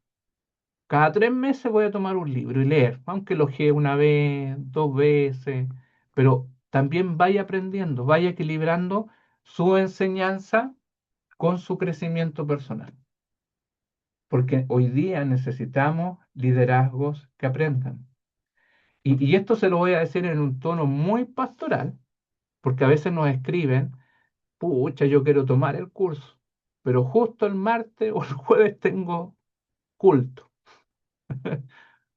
Cada 3 meses voy a tomar un libro y leer, aunque lo ojee una vez, 2 veces, pero también vaya aprendiendo, vaya equilibrando su enseñanza con su crecimiento personal. Porque hoy día necesitamos liderazgos que aprendan. Y esto se lo voy a decir en un tono muy pastoral, porque a veces nos escriben, pucha, yo quiero tomar el curso, pero justo el martes o el jueves tengo culto.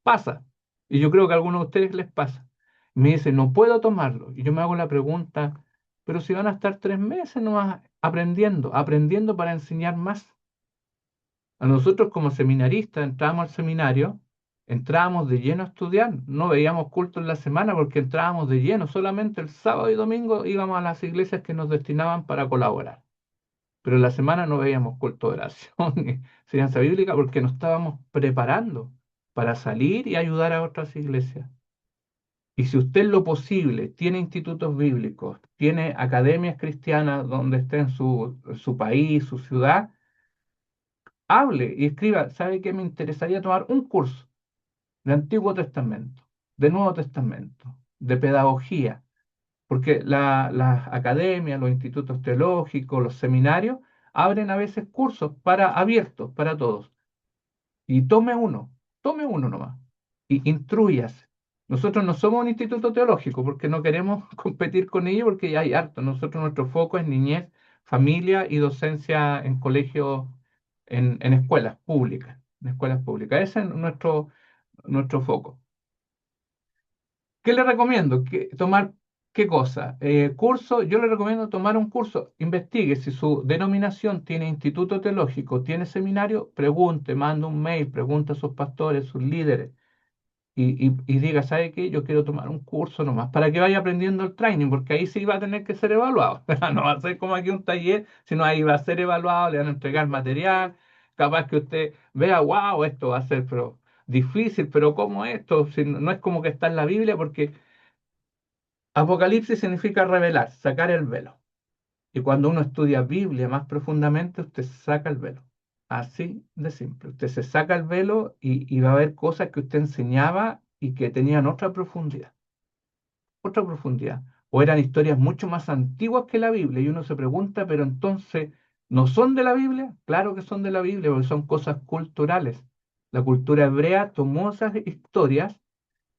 Pasa. Y yo creo que a algunos de ustedes les pasa. Me dicen, no puedo tomarlo. Y yo me hago la pregunta, pero si van a estar 3 meses nomás aprendiendo, aprendiendo para enseñar más. A nosotros como seminaristas entrábamos al seminario, entrábamos de lleno a estudiar, no veíamos culto en la semana porque entrábamos de lleno, solamente el sábado y domingo íbamos a las iglesias que nos destinaban para colaborar. Pero en la semana no veíamos culto de oración ni enseñanza bíblica porque nos estábamos preparando para salir y ayudar a otras iglesias. Y si usted en lo posible tiene institutos bíblicos, tiene academias cristianas donde esté en su país, su ciudad, hable y escriba, ¿sabe qué? Me interesaría tomar un curso de Antiguo Testamento, de Nuevo Testamento, de pedagogía, porque las academias, los institutos teológicos, los seminarios, abren a veces cursos para abiertos para todos. Y tome uno nomás, y instrúyase. Nosotros no somos un instituto teológico porque no queremos competir con ellos porque ya hay harto. Nosotros nuestro foco es niñez, familia y docencia en colegios, en escuelas públicas, en escuelas públicas. Ese es nuestro foco. ¿Qué le recomiendo? Tomar qué cosa? Curso, yo le recomiendo tomar un curso. Investigue si su denominación tiene instituto teológico, tiene seminario, pregunte, manda un mail, pregunte a sus pastores, sus líderes y diga, ¿sabe qué? Yo quiero tomar un curso nomás para que vaya aprendiendo el training, porque ahí sí va a tener que ser evaluado. No va a ser como aquí un taller, sino ahí va a ser evaluado, le van a entregar material, capaz que usted vea, wow, esto va a ser pero difícil, pero ¿cómo esto? Si no es como que está en la Biblia, porque Apocalipsis significa revelar, sacar el velo. Y cuando uno estudia Biblia más profundamente, usted saca el velo. Así de simple. Usted se saca el velo y va a ver cosas que usted enseñaba y que tenían otra profundidad. Otra profundidad. O eran historias mucho más antiguas que la Biblia. Y uno se pregunta, pero entonces, ¿no son de la Biblia? Claro que son de la Biblia, porque son cosas culturales. La cultura hebrea tomó esas historias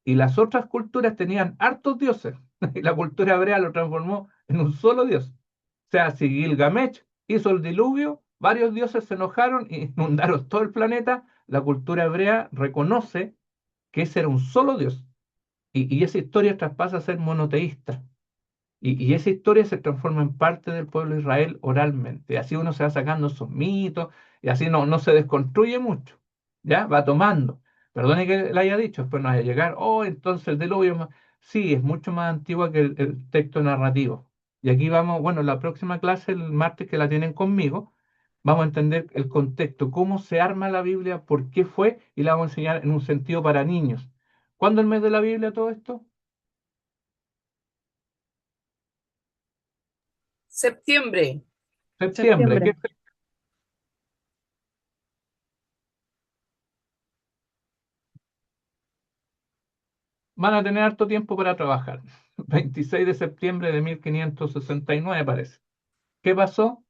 y las otras culturas tenían hartos dioses. Y la cultura hebrea lo transformó en un solo dios. O sea, si Gilgamesh hizo el diluvio, varios dioses se enojaron y inundaron todo el planeta. La cultura hebrea reconoce que ese era un solo dios. Y esa historia traspasa a ser monoteísta. Y esa historia se transforma en parte del pueblo de Israel oralmente. Y así uno se va sacando esos mitos y así no se desconstruye mucho. ¿Ya? Va tomando. Perdone que le haya dicho, después no vaya a llegar, oh, entonces el diluvio sí, es mucho más antiguo que el texto narrativo. Y aquí vamos, bueno, la próxima clase, el martes que la tienen conmigo, vamos a entender el contexto, cómo se arma la Biblia, por qué fue, y la vamos a enseñar en un sentido para niños. ¿Cuándo el mes de la Biblia todo esto? Septiembre. Septiembre. ¿Qué Septiembre. van a tener harto tiempo para trabajar? 26 de septiembre de 1569 parece. ¿Qué pasó?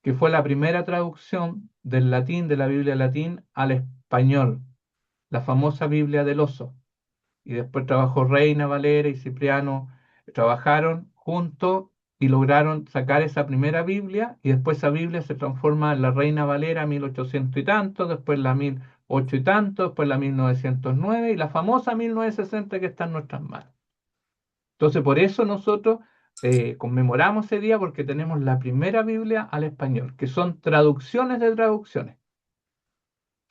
Que fue la primera traducción del latín, de la Biblia latín, al español, la famosa Biblia del Oso. Y después trabajó Reina Valera y Cipriano, trabajaron juntos y lograron sacar esa primera Biblia, y después esa Biblia se transforma en la Reina Valera 1800 y tanto, después la 1008 y tanto, después la 1909 y la famosa 1960 que está en nuestras manos. Entonces, por eso nosotros conmemoramos ese día porque tenemos la primera Biblia al español, que son traducciones de traducciones.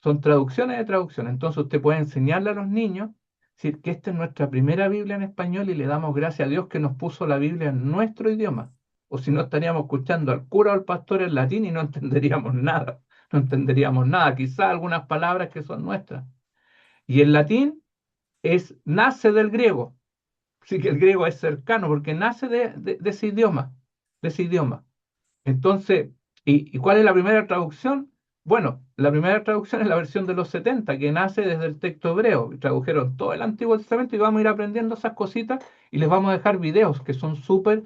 Son traducciones de traducciones. Entonces, usted puede enseñarle a los niños decir que esta es nuestra primera Biblia en español y le damos gracias a Dios que nos puso la Biblia en nuestro idioma. O si no, estaríamos escuchando al cura o al pastor en latín y no entenderíamos nada. No entenderíamos nada. Quizá algunas palabras que son nuestras. Y el latín nace del griego. Sí que el griego es cercano porque nace de ese idioma, de ese idioma. Entonces, ¿y cuál es la primera traducción? Bueno, la primera traducción es la versión de los 70 que nace desde el texto hebreo. Tradujeron todo el Antiguo Testamento y vamos a ir aprendiendo esas cositas y les vamos a dejar videos que son súper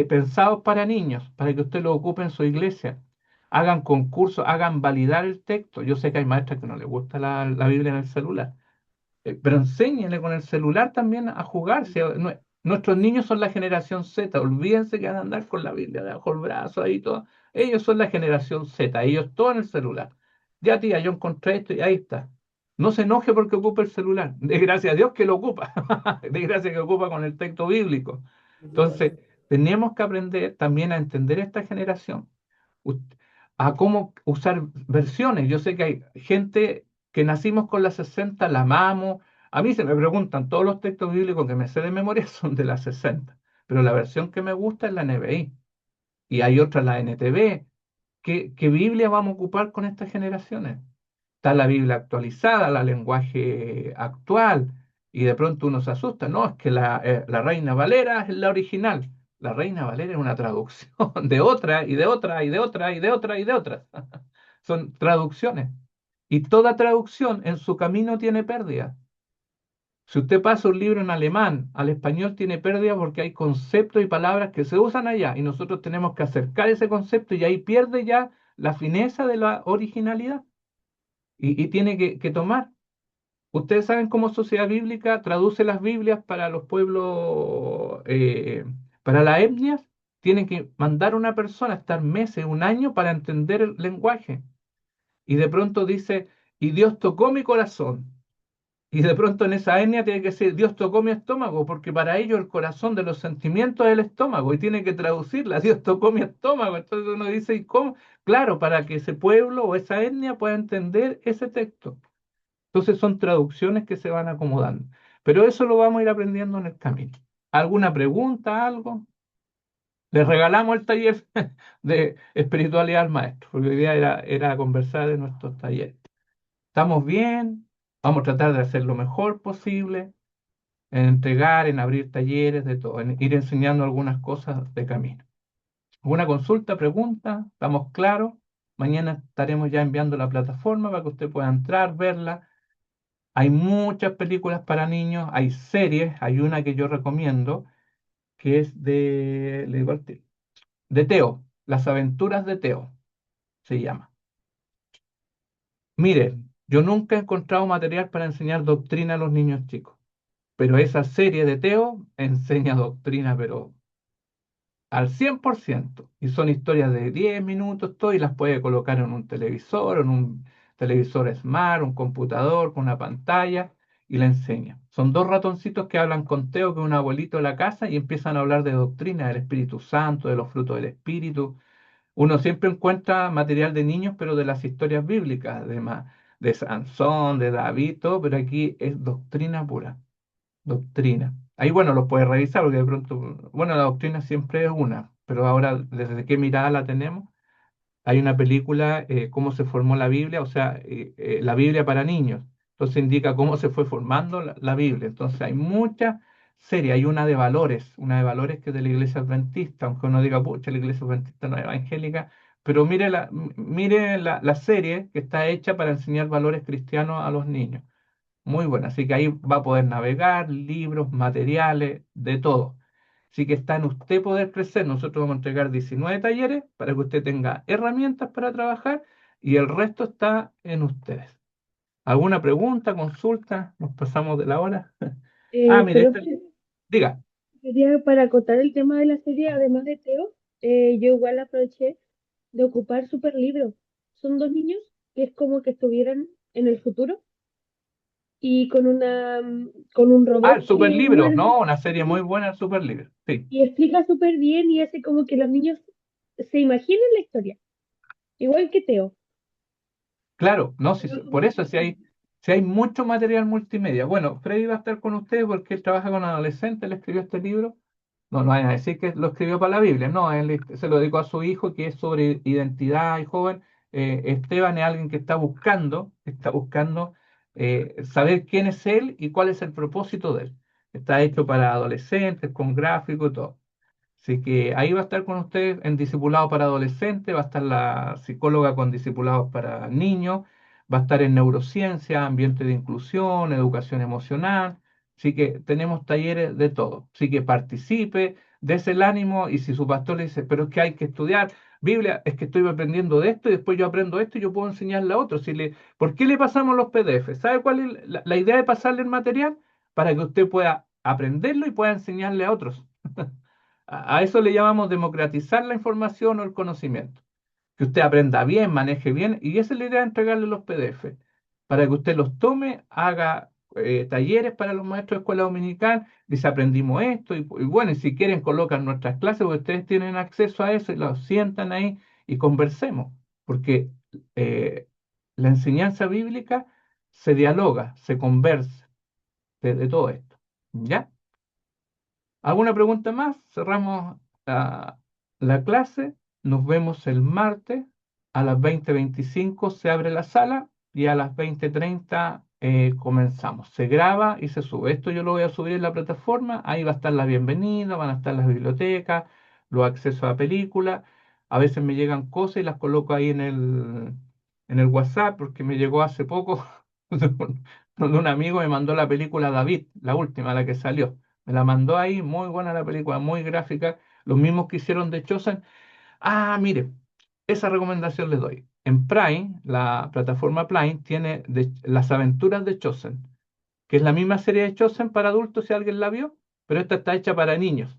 pensados para niños, para que usted lo ocupe en su iglesia. Hagan concursos, hagan validar el texto. Yo sé que hay maestras que no les gusta la Biblia en el celular, pero enséñenle con el celular también a jugar. Si, nuestros niños son la generación Z, olvídense que van a andar con la Biblia debajo del brazo ahí todo. Ellos son la generación Z, ellos todo en el celular. Ya tía, yo encontré esto y ahí está. No se enoje porque ocupa el celular. De gracias a Dios que lo ocupa. De gracias que ocupa con el texto bíblico. Entonces, tenemos que aprender también a entender esta generación, a cómo usar versiones. Yo sé que hay gente que nacimos con la 60 la amamos. A mí se me preguntan, todos los textos bíblicos que me sé de memoria son de la 60, pero la versión que me gusta es la NBI. Y hay otra, la NTV. ¿Qué Biblia vamos a ocupar con estas generaciones? Está la Biblia actualizada, la lenguaje actual, y de pronto uno se asusta. No, es que la Reina Valera es la original. La Reina Valera es una traducción de otra, y de otra, y de otra, y de otra, y de otras. Son traducciones. Y toda traducción en su camino tiene pérdida. Si usted pasa un libro en alemán al español, tiene pérdida porque hay conceptos y palabras que se usan allá y nosotros tenemos que acercar ese concepto y ahí pierde ya la fineza de la originalidad y tiene que tomar. Ustedes saben cómo Sociedad Bíblica traduce las Biblias para los pueblos, para las etnias. Tienen que mandar a una persona a estar meses, un año para entender el lenguaje. Y de pronto dice, y Dios tocó mi corazón. Y de pronto en esa etnia tiene que decir, Dios tocó mi estómago, porque para ellos el corazón de los sentimientos es el estómago, y tiene que traducirla, Dios tocó mi estómago. Entonces uno dice, ¿y cómo? Claro, para que ese pueblo o esa etnia pueda entender ese texto. Entonces son traducciones que se van acomodando. Pero eso lo vamos a ir aprendiendo en el camino. ¿Alguna pregunta, algo? Les regalamos el taller de espiritualidad al maestro, porque hoy día era conversar de nuestros talleres. ¿Estamos bien? Vamos a tratar de hacer lo mejor posible, en entregar, en abrir talleres, de todo, en ir enseñando algunas cosas de camino. ¿Alguna consulta, pregunta? ¿Estamos claros? Mañana estaremos ya enviando la plataforma para que usted pueda entrar, verla. Hay muchas películas para niños, hay series, hay una que yo recomiendo, que es le digo de Teo, Las aventuras de Teo, se llama. Miren, yo nunca he encontrado material para enseñar doctrina a los niños chicos, pero esa serie de Teo enseña doctrina, pero al 100%. Y son historias de 10 minutos, todo, y las puede colocar en un televisor, en un televisor smart, un computador con una pantalla, y la enseña. Son dos ratoncitos que hablan con Teo, que es un abuelito de la casa, y empiezan a hablar de doctrina, del Espíritu Santo, de los frutos del Espíritu. Uno siempre encuentra material de niños, pero de las historias bíblicas, de Sansón, de David, todo, pero aquí es doctrina pura. Doctrina. Ahí, bueno, lo puedes revisar porque de pronto, bueno, la doctrina siempre es una, pero ahora, ¿desde qué mirada la tenemos? Hay una película, Cómo se formó la Biblia, o sea, la Biblia para niños. Entonces indica cómo se fue formando la Biblia. Entonces hay muchas series, hay una de valores que es de la Iglesia Adventista, aunque uno diga, pucha, la Iglesia Adventista no es evangélica, pero mire la serie que está hecha para enseñar valores cristianos a los niños. Muy buena, así que ahí va a poder navegar, libros, materiales, de todo. Así que está en usted poder crecer. Nosotros vamos a entregar 19 talleres para que usted tenga herramientas para trabajar y el resto está en ustedes. ¿Alguna pregunta, consulta? Nos pasamos de la hora. Ah, mire, Profe, diga. quería para acotar el tema de la serie, además de Teo, yo igual aproveché de ocupar super libros. Son dos niños que es como que estuvieran en el futuro y con un Ah, el robot super que libro, muerde ¿no? Una serie muy buena, el super libro. Sí, y explica súper bien y hace como que los niños se imaginen la historia, igual que Teo. claro, no, sí, Pero por como eso que sí. si hay mucho material multimedia. Bueno, Freddy va a estar con ustedes porque él trabaja con adolescentes, él escribió este libro. No, no vayan a decir que lo escribió para la Biblia, no, él se lo dedicó a su hijo que es sobre identidad y joven. Esteban es alguien que está buscando saber quién es él y cuál es el propósito de él. Está hecho para adolescentes, con gráficos y todo. Así que ahí va a estar con ustedes en discipulado para adolescentes, va a estar la psicóloga con discipulados para niños, va a estar en neurociencia, ambiente de inclusión, educación emocional. Así que tenemos talleres de todo. Así que participe, dése el ánimo y si su pastor le dice, pero es que hay que estudiar Biblia, es que estoy aprendiendo de esto y después yo aprendo esto y yo puedo enseñarle a otros. ¿Por qué le pasamos los PDF? ¿Sabe cuál es la idea de pasarle el material? Para que usted pueda aprenderlo y pueda enseñarle a otros. A eso le llamamos democratizar la información o el conocimiento. Que usted aprenda bien, maneje bien, y esa es la idea de entregarle los PDF, para que usted los tome, haga talleres para los maestros de escuela dominical, dice aprendimos esto, y bueno, y si quieren colocan nuestras clases, porque ustedes tienen acceso a eso y los sientan ahí y conversemos, porque la enseñanza bíblica se dialoga, se conversa de todo esto. ¿Ya? ¿Alguna pregunta más? Cerramos la clase. Nos vemos el martes a las 20:25 se abre la sala y a las 20:30 comenzamos. Se graba y se sube. Esto yo lo voy a subir en la plataforma. Ahí va a estar la bienvenida, van a estar las bibliotecas, los accesos a películas. A veces me llegan cosas y las coloco ahí en el WhatsApp porque me llegó hace poco donde un amigo me mandó la película David, la última, la que salió. Me la mandó ahí, muy buena la película, muy gráfica, los mismos que hicieron de Chosen. Ah, mire, esa recomendación les doy. En Prime, la plataforma Prime tiene Las aventuras de Chosen, que es la misma serie de Chosen para adultos si alguien la vio, pero esta está hecha para niños.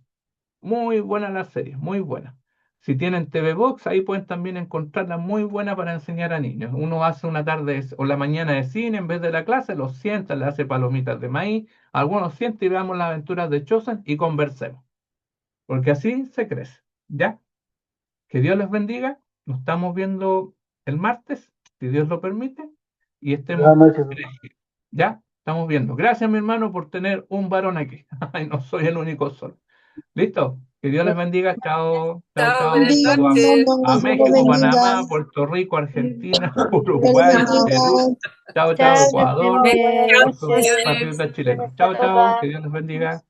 Muy buena la serie, muy buena. Si tienen TV Box, ahí pueden también encontrarla muy buena para enseñar a niños. Uno hace una tarde o la mañana de cine en vez de la clase, los sienta, le hace palomitas de maíz, algunos sienten y veamos las aventuras de Chosen y conversemos. Porque así se crece. ¿Ya? Que Dios les bendiga. Nos estamos viendo el martes, si Dios lo permite, y Buenas estemos. noches. ¿Ya? Estamos viendo. Gracias, mi hermano, por tener un varón aquí. Ay, no soy el único solo. ¿Listo? Que Dios les bendiga. Chao, chao, Chao, chao. buenas Bendiga, Saludos noches. a hermanos, Dios lo México, bendiga, Panamá, Puerto Rico, Argentina, Dios lo Uruguay, Perú. bendiga. Chao, chao, Chao, que estén Ecuador, bien. todos esos Gracias. Bendiciones. patriotas chilenos. Bendiciones a Chao, chao. todas. Que Dios les bendiga.